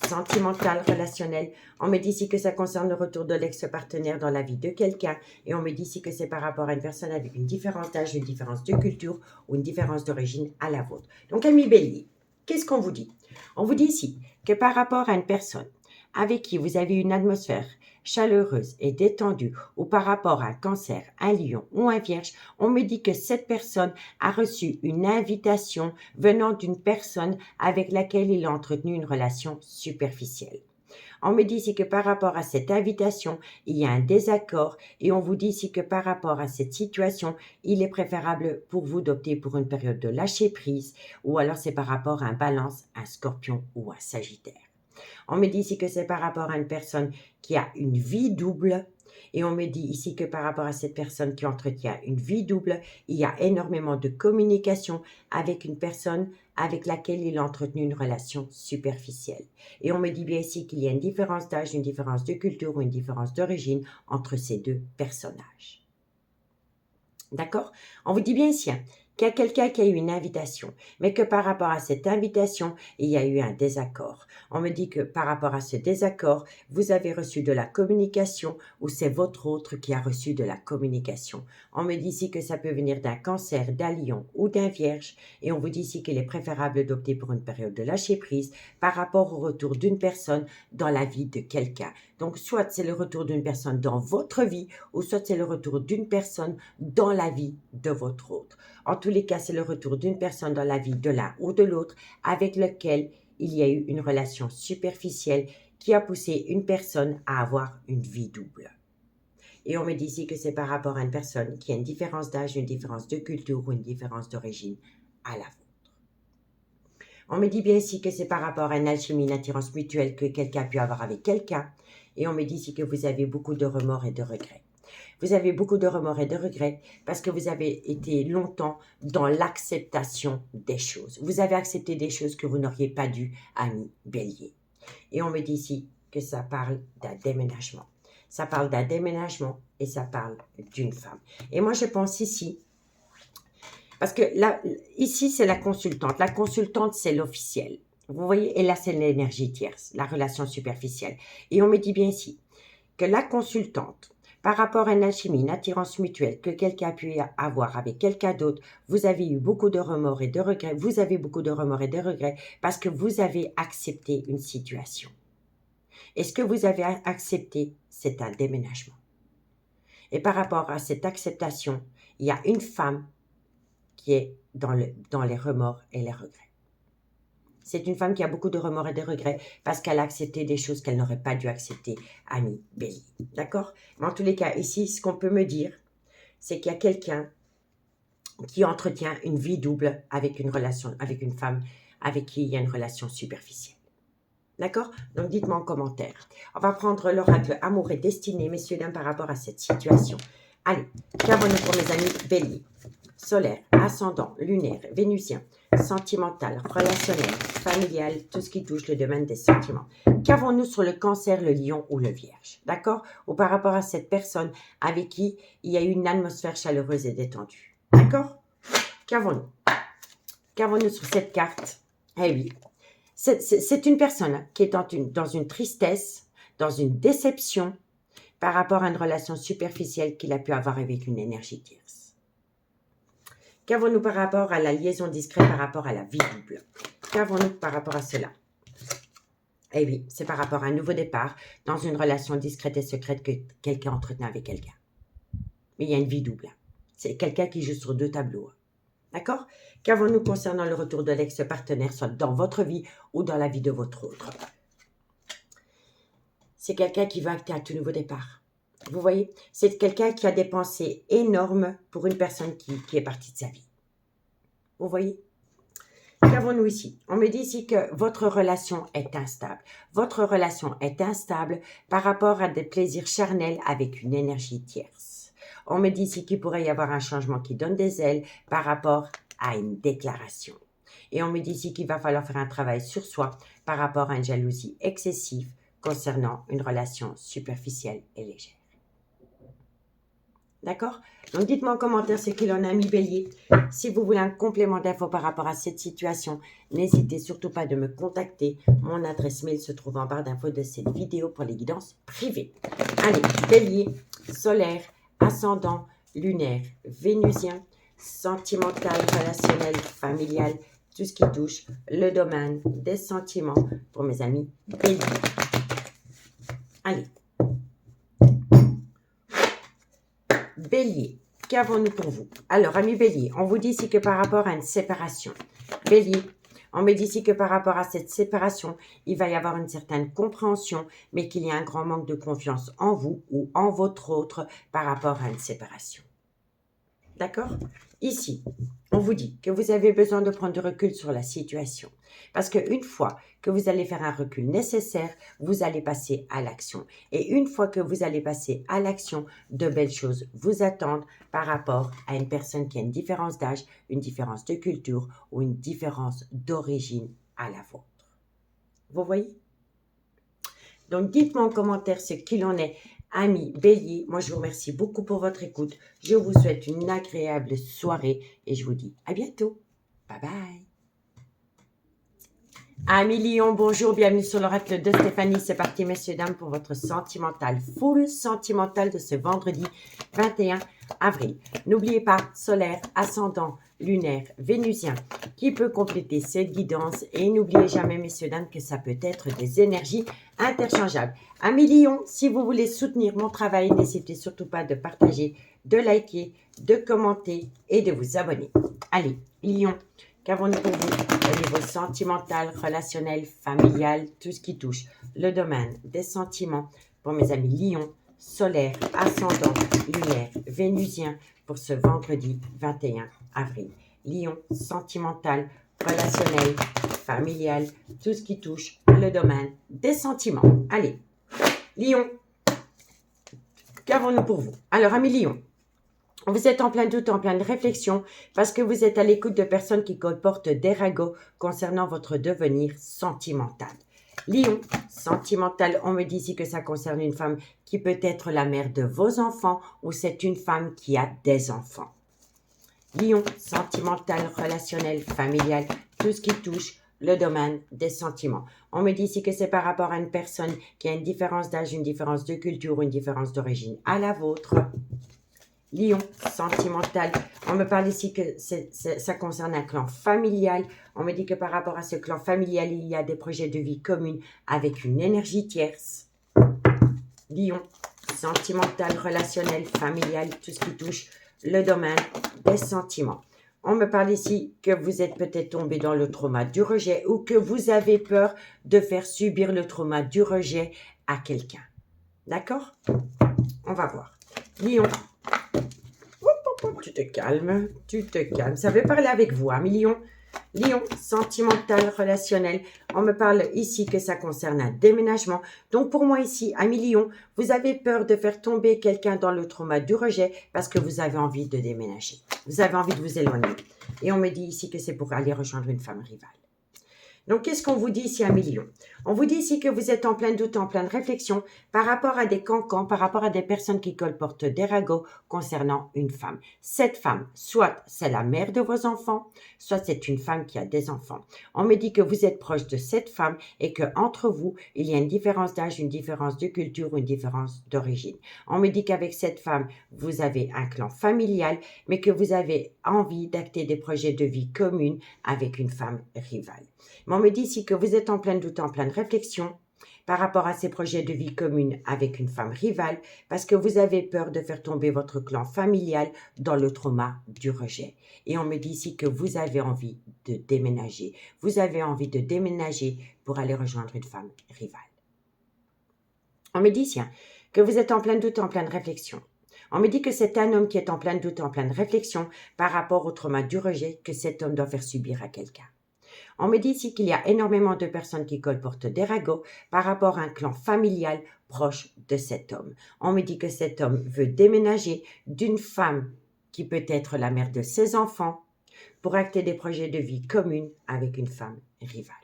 Speaker 1: sentimental, relationnel. On me dit ici que ça concerne le retour de l'ex-partenaire dans la vie de quelqu'un. Et on me dit ici que c'est par rapport à une personne avec une différence d'âge, une différence de culture ou une différence d'origine à la vôtre. Donc, amis Bélier, qu'est-ce qu'on vous dit? On vous dit ici que par rapport à une personne avec qui vous avez une atmosphère chaleureuse et détendue ou par rapport à un cancer, un lion ou un vierge, on me dit que cette personne a reçu une invitation venant d'une personne avec laquelle il a entretenu une relation superficielle. On me dit ici que par rapport à cette invitation, il y a un désaccord et on vous dit ici que par rapport à cette situation, il est préférable pour vous d'opter pour une période de lâcher prise ou alors c'est par rapport à un balance, un scorpion ou un sagittaire. On me dit ici que c'est par rapport à une personne qui a une vie double. Et on me dit ici que par rapport à cette personne qui entretient une vie double, il y a énormément de communication avec une personne avec laquelle il a entretenu une relation superficielle. Et on me dit bien ici qu'il y a une différence d'âge, une différence de culture ou une différence d'origine entre ces deux personnages. D'accord? On vous dit bien ici qu'il y a quelqu'un qui a eu une invitation, mais que par rapport à cette invitation, il y a eu un désaccord. On me dit que par rapport à ce désaccord, vous avez reçu de la communication ou c'est votre autre qui a reçu de la communication. On me dit ici que ça peut venir d'un cancer, d'un lion ou d'un vierge et on vous dit ici qu'il est préférable d'opter pour une période de lâcher prise par rapport au retour d'une personne dans la vie de quelqu'un. Donc, soit c'est le retour d'une personne dans votre vie ou soit c'est le retour d'une personne dans la vie de votre autre. En tous les cas, c'est le retour d'une personne dans la vie de l'un ou de l'autre avec lequel il y a eu une relation superficielle qui a poussé une personne à avoir une vie double. Et on me dit ici que c'est par rapport à une personne qui a une différence d'âge, une différence de culture ou une différence d'origine à la vôtre. On me dit bien ici que c'est par rapport à une alchimie, une attirance mutuelle que quelqu'un a pu avoir avec quelqu'un. Et on me dit ici que vous avez beaucoup de remords et de regrets. Vous avez beaucoup de remords et de regrets parce que vous avez été longtemps dans l'acceptation des choses. Vous avez accepté des choses que vous n'auriez pas dû, amis Bélier. Et on me dit ici que ça parle d'un déménagement. Ça parle d'un déménagement et ça parle d'une femme. Et moi, je pense ici, parce que là, ici, c'est la consultante. La consultante, c'est l'officiel. Vous voyez, et là, c'est l'énergie tierce, la relation superficielle. Et on me dit bien ici que la consultante Par rapport à une alchimie, une attirance mutuelle que quelqu'un a pu avoir avec quelqu'un d'autre, vous avez eu beaucoup de remords et de regrets. Vous avez beaucoup de remords et de regrets parce que vous avez accepté une situation. Et ce que vous avez accepté, c'est un déménagement. Et par rapport à cette acceptation, il y a une femme qui est dans les remords et les regrets. C'est une femme qui a beaucoup de remords et de regrets parce qu'elle a accepté des choses qu'elle n'aurait pas dû accepter, Ami Bélier. D'accord? Mais en tous les cas, ici, ce qu'on peut me dire, c'est qu'il y a quelqu'un qui entretient une vie double avec une relation, avec une femme avec qui il y a une relation superficielle. D'accord? Donc, dites-moi en commentaire. On va prendre l'oracle Amour et Destinée, messieurs, dames, par rapport à cette situation. Allez, qu'avons-nous pour mes amis Bélier? Solaire, ascendant, lunaire, vénusien, sentimental, relationnel, familial, tout ce qui touche le domaine des sentiments. Qu'avons-nous sur le cancer, le lion ou le vierge? D'accord? Ou par rapport à cette personne avec qui il y a eu une atmosphère chaleureuse et détendue. D'accord? Qu'avons-nous? Qu'avons-nous sur cette carte? Eh oui, c'est une personne qui est dans une tristesse, dans une déception par rapport à une relation superficielle qu'il a pu avoir avec une énergie tierce. Qu'avons-nous par rapport à la liaison discrète, par rapport à la vie double? Qu'avons-nous par rapport à cela? Eh oui, c'est par rapport à un nouveau départ dans une relation discrète et secrète que quelqu'un entretient avec quelqu'un. Mais il y a une vie double. C'est quelqu'un qui joue sur deux tableaux. D'accord? Qu'avons-nous concernant le retour de l'ex-partenaire, soit dans votre vie ou dans la vie de votre autre? C'est quelqu'un qui va acter un tout nouveau départ. Vous voyez, c'est quelqu'un qui a des pensées énormes pour une personne qui est partie de sa vie. Vous voyez? Qu'avons-nous ici? On me dit ici que votre relation est instable. Votre relation est instable par rapport à des plaisirs charnels avec une énergie tierce. On me dit ici qu'il pourrait y avoir un changement qui donne des ailes par rapport à une déclaration. Et on me dit ici qu'il va falloir faire un travail sur soi par rapport à une jalousie excessive concernant une relation superficielle et légère. D'accord? Donc, dites-moi en commentaire ce qu'il en a mis Bélier. Si vous voulez un complément d'infos par rapport à cette situation, n'hésitez surtout pas de me contacter. Mon adresse mail se trouve en barre d'infos de cette vidéo pour les guidances privées. Allez, Bélier, solaire, ascendant, lunaire, vénusien, sentimental, relationnel, familial, tout ce qui touche le domaine des sentiments pour mes amis Bélier. Allez. Bélier, qu'avons-nous pour vous? Alors, amis Bélier, on vous dit ici que par rapport à une séparation, Bélier, on me dit ici que par rapport à cette séparation, il va y avoir une certaine compréhension, mais qu'il y a un grand manque de confiance en vous ou en votre autre par rapport à une séparation. D'accord? Ici, on vous dit que vous avez besoin de prendre du recul sur la situation. Parce qu'une fois que vous allez faire un recul nécessaire, vous allez passer à l'action. Et une fois que vous allez passer à l'action, de belles choses vous attendent par rapport à une personne qui a une différence d'âge, une différence de culture ou une différence d'origine à la vôtre. Vous voyez? Donc, dites-moi en commentaire ce qu'il en est. Amis Bélier, moi je vous remercie beaucoup pour votre écoute. Je vous souhaite une agréable soirée et je vous dis à bientôt. Bye bye. Amis Lion, bonjour, bienvenue sur l'oracle de Stéphanie. C'est parti, messieurs, dames, pour votre sentimental, full sentimental de ce vendredi 21 avril. N'oubliez pas, solaire, ascendant, lunaire, vénusien, qui peut compléter cette guidance. Et n'oubliez jamais, messieurs, dames, que ça peut être des énergies interchangeables. Amis Lion, si vous voulez soutenir mon travail, n'hésitez surtout pas de partager, de liker, de commenter et de vous abonner. Allez, Lion, qu'avons-nous pour vous au niveau sentimental, relationnel, familial, tout ce qui touche le domaine des sentiments pour mes amis Lion, solaire, ascendant, lunaire, vénusien pour ce vendredi 21 avril. Lion, sentimental, relationnel, familial, tout ce qui touche le domaine des sentiments. Allez, Lion, qu'avons-nous pour vous? Alors, amis Lion, vous êtes en plein doute, en pleine réflexion, parce que vous êtes à l'écoute de personnes qui comportent des ragots concernant votre devenir sentimental. Lion, sentimental, on me dit ici que ça concerne une femme qui peut être la mère de vos enfants ou c'est une femme qui a des enfants. Lion, sentimental, relationnel, familial, tout ce qui touche le domaine des sentiments. On me dit ici que c'est par rapport à une personne qui a une différence d'âge, une différence de culture, une différence d'origine à la vôtre. Lion, sentimental. On me parle ici que ça concerne un clan familial. On me dit que par rapport à ce clan familial, il y a des projets de vie communs avec une énergie tierce. Lion, sentimental, relationnel, familial, tout ce qui touche le domaine des sentiments. On me parle ici que vous êtes peut-être tombé dans le trauma du rejet ou que vous avez peur de faire subir le trauma du rejet à quelqu'un. D'accord? On va voir. Lion. Tu te calmes, tu te calmes. Ça veut parler avec vous, hein, Lion. Lion, sentimental, relationnel. On me parle ici que ça concerne un déménagement. Donc, pour moi ici, ami Lion, vous avez peur de faire tomber quelqu'un dans le trauma du rejet parce que vous avez envie de déménager. Vous avez envie de vous éloigner. Et on me dit ici que c'est pour aller rejoindre une femme rivale. Donc, qu'est-ce qu'on vous dit ici, ami Lion? On vous dit ici que vous êtes en plein doute, en pleine réflexion par rapport à des cancans, par rapport à des personnes qui colportent des ragots concernant une femme. Cette femme, soit c'est la mère de vos enfants, soit c'est une femme qui a des enfants. On me dit que vous êtes proche de cette femme et que entre vous, il y a une différence d'âge, une différence de culture, une différence d'origine. On me dit qu'avec cette femme, vous avez un clan familial, mais que vous avez envie d'acter des projets de vie communs avec une femme rivale. Mais on me dit ici que vous êtes en plein doute, en pleine réflexion par rapport à ces projets de vie commune avec une femme rivale parce que vous avez peur de faire tomber votre clan familial dans le trauma du rejet. Et on me dit ici que vous avez envie de déménager. Vous avez envie de déménager pour aller rejoindre une femme rivale. On me dit ici que vous êtes en plein doute, en pleine réflexion. On me dit que c'est un homme qui est en plein doute, en pleine réflexion par rapport au trauma du rejet que cet homme doit faire subir à quelqu'un. On me dit ici qu'il y a énormément de personnes qui colportent des ragots par rapport à un clan familial proche de cet homme. On me dit que cet homme veut déménager d'une femme qui peut être la mère de ses enfants pour acter des projets de vie communs avec une femme rivale.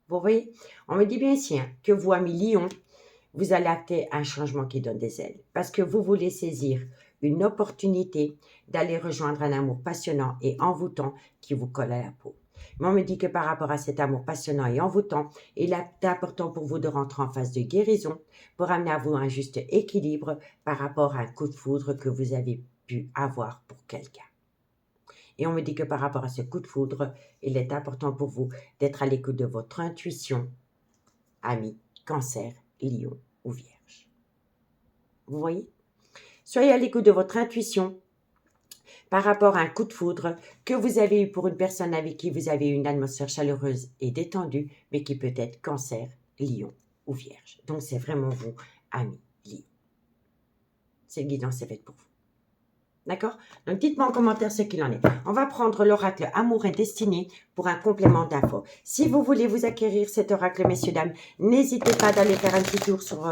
Speaker 1: Vous voyez? On me dit bien ici que vous, ami Lion, vous allez acter un changement qui donne des ailes parce que vous voulez saisir une opportunité d'aller rejoindre un amour passionnant et envoûtant qui vous colle à la peau. Mais on me dit que par rapport à cet amour passionnant et envoûtant, il est important pour vous de rentrer en phase de guérison pour amener à vous un juste équilibre par rapport à un coup de foudre que vous avez pu avoir pour quelqu'un. Et on me dit que par rapport à ce coup de foudre, il est important pour vous d'être à l'écoute de votre intuition, ami, cancer, lion ou vierge. Vous voyez? Soyez à l'écoute de votre intuition par rapport à un coup de foudre que vous avez eu pour une personne avec qui vous avez eu une atmosphère chaleureuse et détendue, mais qui peut être cancer, lion ou vierge. Donc, c'est vraiment vous, ami lion. Cette guidance est faite pour vous. D'accord? Donc, dites-moi en commentaire ce qu'il en est. On va prendre l'oracle Amour et Destinée pour un complément d'infos. Si vous voulez vous acquérir cet oracle, messieurs, dames, n'hésitez pas d'aller faire un petit tour sur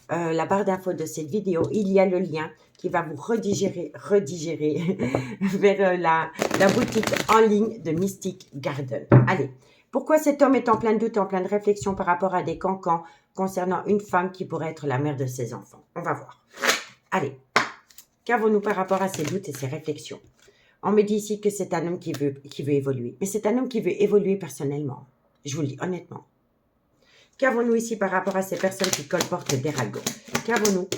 Speaker 1: la barre d'infos de cette vidéo. Il y a le lien qui va vous redigérer vers la boutique en ligne de Mystic Garden. Allez, pourquoi cet homme est en plein doute, en pleine réflexion par rapport à des cancans concernant une femme qui pourrait être la mère de ses enfants? On va voir. Allez. Qu'avons-nous par rapport à ces doutes et ces réflexions? On me dit ici que c'est un homme qui veut évoluer. Mais c'est un homme qui veut évoluer personnellement. Je vous le dis honnêtement. Qu'avons-nous ici par rapport à ces personnes qui colportent des ragots? Qu'avons-nous?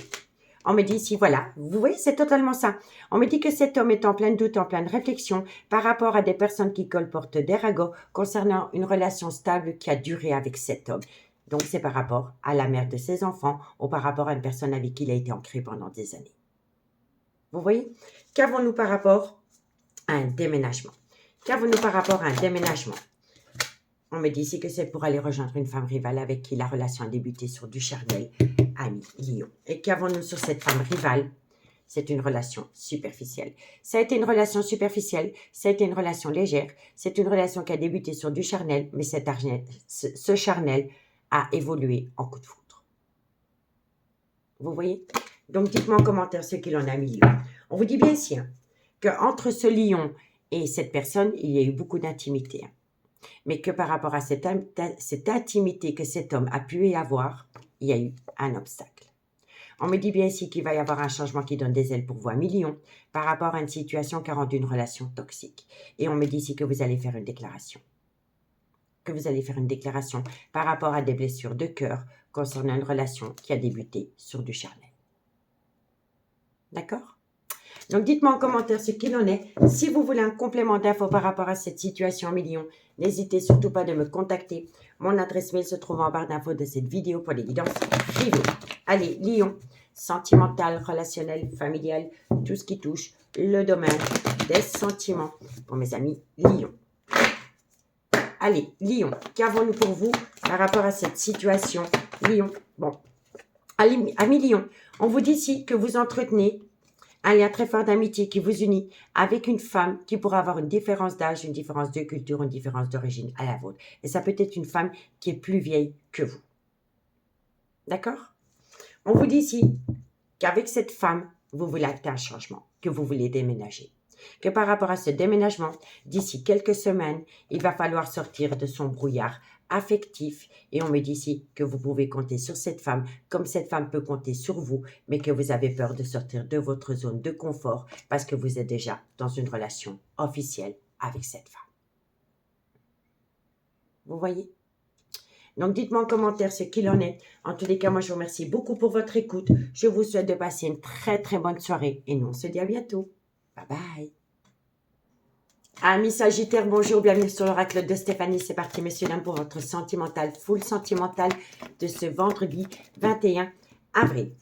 Speaker 1: On me dit ici, voilà, vous voyez, c'est totalement ça. On me dit que cet homme est en plein doute, en pleine réflexion par rapport à des personnes qui colportent des ragots concernant une relation stable qui a duré avec cet homme. Donc, c'est par rapport à la mère de ses enfants ou par rapport à une personne avec qui il a été ancré pendant des années. Vous voyez? Qu'avons-nous par rapport à un déménagement? Qu'avons-nous par rapport à un déménagement? On me dit ici que c'est pour aller rejoindre une femme rivale avec qui la relation a débuté sur du charnel, ami, lion. Et qu'avons-nous sur cette femme rivale? C'est une relation superficielle. Ça a été une relation superficielle, ça a été une relation légère, c'est une relation qui a débuté sur du charnel, mais ce charnel a évolué en coup de foudre. Vous voyez? Donc, dites-moi en commentaire ce qu'il en a mis. On vous dit bien ici qu'entre ce lion et cette personne, il y a eu beaucoup d'intimité. Mais que par rapport à cette intimité que cet homme a pu y avoir, il y a eu un obstacle. On me dit bien ici qu'il va y avoir un changement qui donne des ailes pour vous, ami lion, par rapport à une situation qui a rendu une relation toxique. Et on me dit ici que vous allez faire une déclaration. que vous allez faire une déclaration par rapport à des blessures de cœur concernant une relation qui a débuté sur du charnel. D'accord? Donc, dites-moi en commentaire ce qu'il en est. Si vous voulez un complément d'infos par rapport à cette situation en million, n'hésitez surtout pas de me contacter. Mon adresse mail se trouve en barre d'infos de cette vidéo pour les guidances privées. Allez, Lion, sentimental, relationnel, familial, tout ce qui touche le domaine des sentiments pour mes amis Lion. Allez, Lion, qu'avons-nous pour vous par rapport à cette situation? Lion, bon, allez, amis Lion, on vous dit ici que vous entretenez un lien très fort d'amitié qui vous unit avec une femme qui pourra avoir une différence d'âge, une différence de culture, une différence d'origine à la vôtre. Et ça peut être une femme qui est plus vieille que vous. D'accord? On vous dit ici qu'avec cette femme, vous voulez acter un changement, que vous voulez déménager. Que par rapport à ce déménagement, d'ici quelques semaines, il va falloir sortir de son brouillard affectif. Et on me dit ici que vous pouvez compter sur cette femme, comme cette femme peut compter sur vous, mais que vous avez peur de sortir de votre zone de confort parce que vous êtes déjà dans une relation officielle avec cette femme. Vous voyez? Donc, dites-moi en commentaire ce qu'il en est. En tous les cas, moi, je vous remercie beaucoup pour votre écoute. Je vous souhaite de passer une très, très bonne soirée. Et nous, on se dit à bientôt. Bye bye. Amis Sagittaire, bonjour, bienvenue sur l'oracle de Stéphanie. C'est parti, messieurs, dames, pour votre sentimental, full sentimental de ce vendredi 21 avril.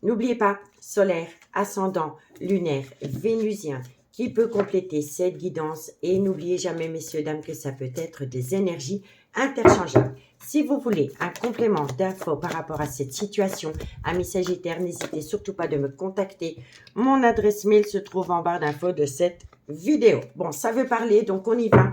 Speaker 1: N'oubliez pas, solaire, ascendant, lunaire, vénusien, qui peut compléter cette guidance. Et n'oubliez jamais, messieurs, dames, que ça peut être des énergies interchangeables. Si vous voulez un complément d'infos par rapport à cette situation, amis Sagittaire, n'hésitez surtout pas de me contacter. Mon adresse mail se trouve en barre d'infos de cette vidéo. Bon, ça veut parler, donc on y va.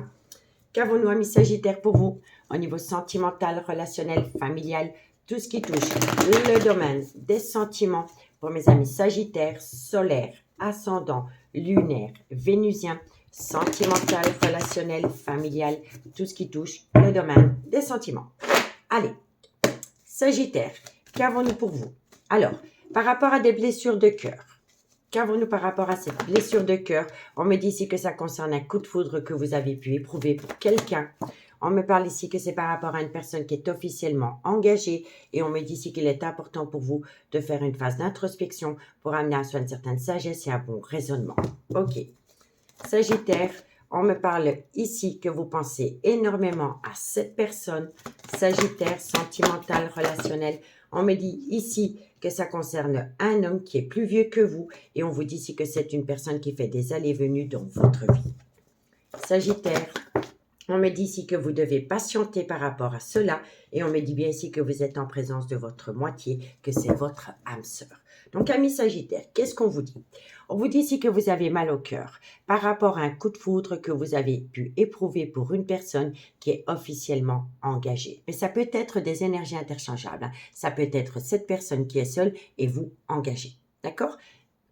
Speaker 1: Qu'avons-nous, amis Sagittaire, pour vous au niveau sentimental, relationnel, familial, tout ce qui touche le domaine des sentiments pour mes amis Sagittaire, solaire, ascendant, lunaire, vénusien, sentimental, relationnel, familial, tout ce qui touche le domaine des sentiments. Allez, Sagittaire, qu'avons-nous pour vous? Alors, par rapport à des blessures de cœur, qu'avons-nous par rapport à cette blessure de cœur? On me dit ici que ça concerne un coup de foudre que vous avez pu éprouver pour quelqu'un. On me parle ici que c'est par rapport à une personne qui est officiellement engagée et on me dit ici qu'il est important pour vous de faire une phase d'introspection pour amener à soi une certaine sagesse et un bon raisonnement. Ok. Sagittaire, on me parle ici que vous pensez énormément à cette personne. Sagittaire, sentimental, relationnel. On me dit ici que ça concerne un homme qui est plus vieux que vous et on vous dit ici que c'est une personne qui fait des allées et venues dans votre vie. Sagittaire, on me dit ici que vous devez patienter par rapport à cela et on me dit bien ici que vous êtes en présence de votre moitié, que c'est votre âme sœur. Donc, amis Sagittaire, qu'est-ce qu'on vous dit? On vous dit ici que vous avez mal au cœur par rapport à un coup de foudre que vous avez pu éprouver pour une personne qui est officiellement engagée. Mais ça peut être des énergies interchangeables. Ça peut être cette personne qui est seule et vous engagée. D'accord?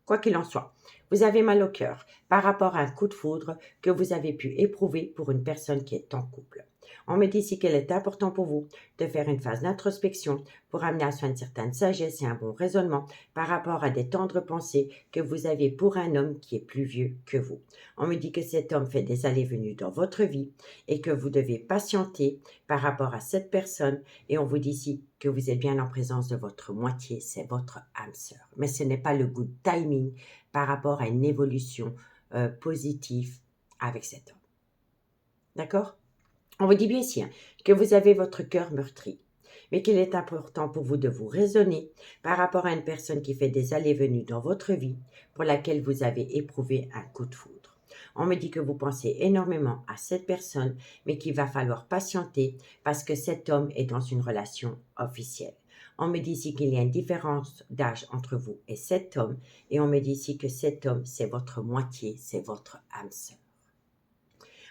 Speaker 1: Quoi qu'il en soit, vous avez mal au cœur par rapport à un coup de foudre que vous avez pu éprouver pour une personne qui est en couple. On me dit ici qu'il est important pour vous de faire une phase d'introspection pour amener à soi une certaine sagesse et un bon raisonnement par rapport à des tendres pensées que vous avez pour un homme qui est plus vieux que vous. On me dit que cet homme fait des allées-venues dans votre vie et que vous devez patienter par rapport à cette personne et on vous dit ici que vous êtes bien en présence de votre moitié, c'est votre âme sœur. Mais ce n'est pas le good timing par rapport à une évolution positive avec cet homme. D'accord? On vous dit bien ici que vous avez votre cœur meurtri, mais qu'il est important pour vous de vous raisonner par rapport à une personne qui fait des allées-venues dans votre vie pour laquelle vous avez éprouvé un coup de foudre. On me dit que vous pensez énormément à cette personne, mais qu'il va falloir patienter parce que cet homme est dans une relation officielle. On me dit ici qu'il y a une différence d'âge entre vous et cet homme, et on me dit ici que cet homme, c'est votre moitié, c'est votre âme sœur.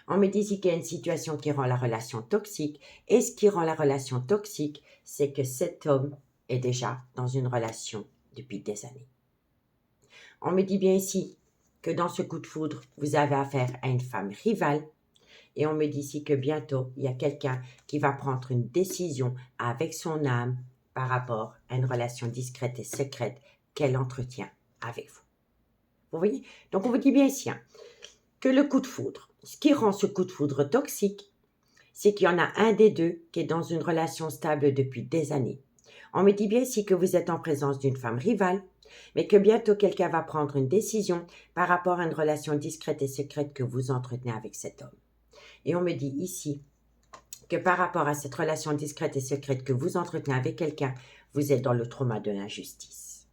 Speaker 1: On me dit ici qu'il y a une situation qui rend la relation toxique, et ce qui rend la relation toxique, c'est que cet homme est déjà dans une relation depuis des années. On me dit bien ici que dans ce coup de foudre, vous avez affaire à une femme rivale, et on me dit ici que bientôt, il y a quelqu'un qui va prendre une décision avec son âme par rapport à une relation discrète et secrète qu'elle entretient avec vous. Vous voyez? Donc, on vous dit bien ici que le coup de foudre, ce qui rend ce coup de foudre toxique, c'est qu'il y en a un des deux qui est dans une relation stable depuis des années. On me dit bien ici que vous êtes en présence d'une femme rivale, mais que bientôt quelqu'un va prendre une décision par rapport à une relation discrète et secrète que vous entretenez avec cet homme. Et on me dit ici que par rapport à cette relation discrète et secrète que vous entretenez avec quelqu'un, vous êtes dans le trauma de l'injustice.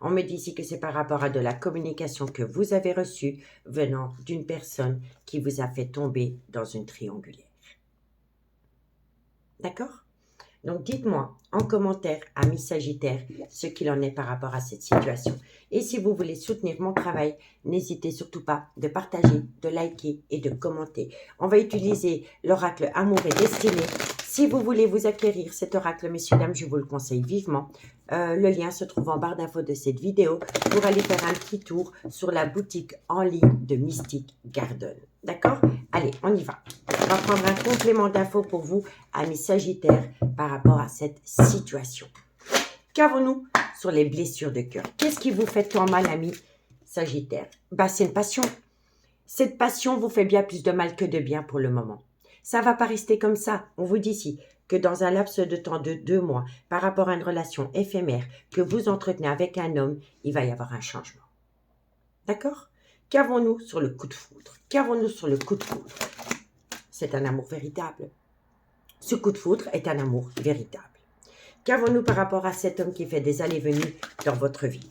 Speaker 1: On me dit ici que c'est par rapport à de la communication que vous avez reçue venant d'une personne qui vous a fait tomber dans une triangulaire. D'accord? Donc, dites-moi en commentaire, amis Sagittaires, ce qu'il en est par rapport à cette situation. Et si vous voulez soutenir mon travail, n'hésitez surtout pas de partager, de liker et de commenter. On va utiliser l'oracle Amour et Destinée. Si vous voulez vous acquérir cet oracle, messieurs, dames, je vous le conseille vivement. Le lien se trouve en barre d'infos de cette vidéo pour aller faire un petit tour sur la boutique en ligne de Mystic Garden. D'accord? Allez, on y va. On va prendre un complément d'infos pour vous, amis Sagittaires, par rapport à cette situation. Qu'avons-nous sur les blessures de cœur? Qu'est-ce qui vous fait tant mal, amis Sagittaires? C'est une passion. Cette passion vous fait bien plus de mal que de bien pour le moment. Ça ne va pas rester comme ça. On vous dit ici que dans un laps de temps de 2 mois, par rapport à une relation éphémère que vous entretenez avec un homme, il va y avoir un changement. D'accord? Qu'avons-nous sur le coup de foudre? Qu'avons-nous sur le coup de foudre? C'est un amour véritable. Ce coup de foudre est un amour véritable. Qu'avons-nous par rapport à cet homme qui fait des allées-venues dans votre vie?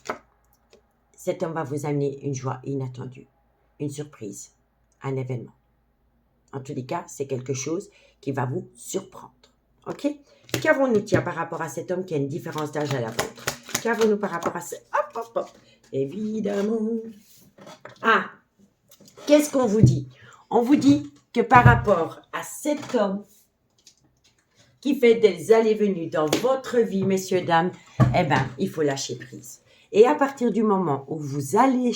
Speaker 1: Cet homme va vous amener une joie inattendue, une surprise, un événement. En tous les cas, c'est quelque chose qui va vous surprendre. OK? Qu'avons-nous, par rapport à cet homme qui a une différence d'âge à la vôtre? Qu'avons-nous par rapport à ce... Hop, hop, hop. Évidemment. Ah, qu'est-ce qu'on vous dit? On vous dit que par rapport à cet homme qui fait des allées-venues dans votre vie, messieurs, dames, il faut lâcher prise. Et à partir du moment où vous allez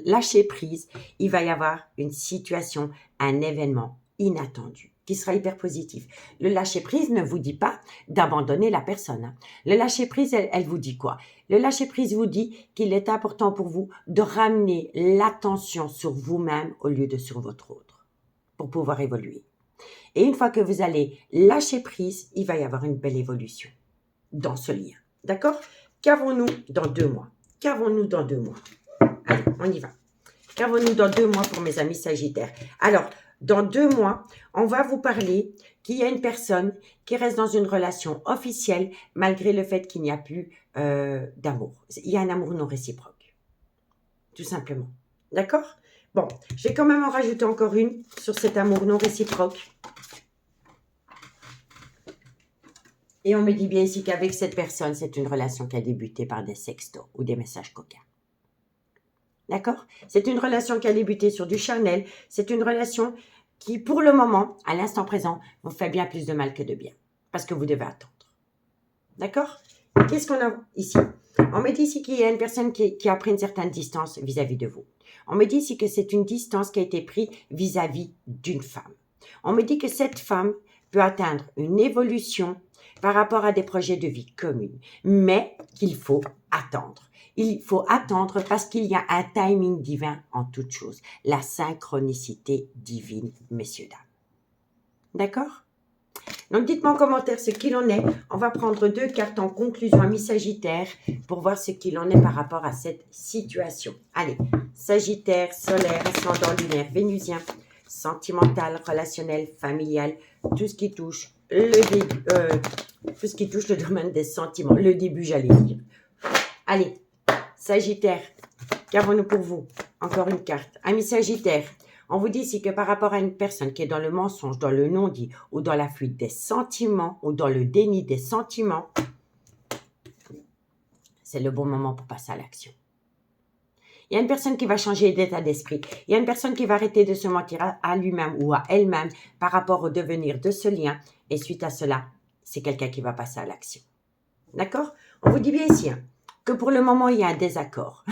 Speaker 1: lâcher prise, il va y avoir une situation, un événement inattendu qui sera hyper positif. Le lâcher prise ne vous dit pas d'abandonner la personne. Le lâcher prise, elle vous dit quoi? Le lâcher prise vous dit qu'il est important pour vous de ramener l'attention sur vous-même au lieu de sur votre autre pour pouvoir évoluer. Et une fois que vous allez lâcher prise, il va y avoir une belle évolution dans ce lien. D'accord? Qu'avons-nous dans 2 mois? Qu'avons-nous dans 2 mois? Allez, on y va. Qu'avons-nous dans 2 mois pour mes amis Sagittaires? Alors, dans 2 mois, on va vous parler qu'il y a une personne qui reste dans une relation officielle malgré le fait qu'il n'y a plus d'amour. Il y a un amour non réciproque. Tout simplement. D'accord? Bon, je vais quand même en rajouter encore une sur cet amour non réciproque. Et on me dit bien ici qu'avec cette personne, c'est une relation qui a débuté par des sextos ou des messages coquins. D'accord? C'est une relation qui a débuté sur du charnel. C'est une relation qui, pour le moment, à l'instant présent, vous fait bien plus de mal que de bien. Parce que vous devez attendre. D'accord? Qu'est-ce qu'on a ici? On me dit ici qu'il y a une personne qui a pris une certaine distance vis-à-vis de vous. On me dit ici que c'est une distance qui a été prise vis-à-vis d'une femme. On me dit que cette femme peut atteindre une évolution par rapport à des projets de vie communs, mais qu'il faut attendre. Il faut attendre parce qu'il y a un timing divin en toute chose, la synchronicité divine, messieurs, dames. D'accord? Donc, dites-moi en commentaire ce qu'il en est. On va prendre 2 cartes en conclusion, amis Sagittaire, pour voir ce qu'il en est par rapport à cette situation. Allez, Sagittaire, solaire, ascendant lunaire, vénusien, sentimental, relationnel, familial, tout ce qui touche tout ce qui touche le domaine des sentiments. Le début, j'allais dire. Allez, Sagittaire, qu'avons-nous pour vous? Encore une carte. Amis Sagittaire, on vous dit ici que par rapport à une personne qui est dans le mensonge, dans le non-dit, ou dans la fuite des sentiments, ou dans le déni des sentiments, c'est le bon moment pour passer à l'action. Il y a une personne qui va changer d'état d'esprit. Il y a une personne qui va arrêter de se mentir à lui-même ou à elle-même par rapport au devenir de ce lien. Et suite à cela, c'est quelqu'un qui va passer à l'action. D'accord? On vous dit bien ici que pour le moment, il y a un désaccord.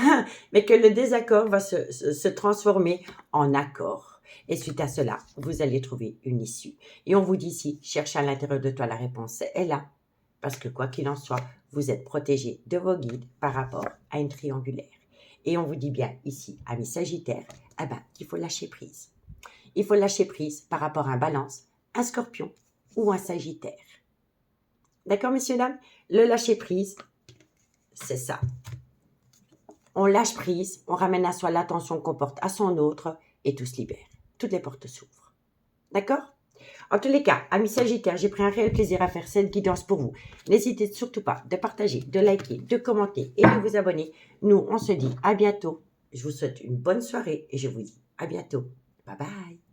Speaker 1: Mais que le désaccord va se transformer en accord. Et suite à cela, vous allez trouver une issue. Et on vous dit ici, cherchez à l'intérieur de toi la réponse est là. Parce que quoi qu'il en soit, vous êtes protégé de vos guides par rapport à une triangulaire. Et on vous dit bien ici, amis Sagittaires, qu'il faut lâcher prise. Il faut lâcher prise par rapport à un balance, un Scorpion ou un Sagittaire. D'accord, messieurs, dames? Le lâcher-prise, c'est ça. On lâche prise, on ramène à soi l'attention qu'on porte à son autre et tout se libère. Toutes les portes s'ouvrent. D'accord? En tous les cas, amis Sagittaires, j'ai pris un réel plaisir à faire cette guidance pour vous. N'hésitez surtout pas de partager, de liker, de commenter et de vous abonner. Nous, on se dit à bientôt. Je vous souhaite une bonne soirée et je vous dis à bientôt. Bye bye.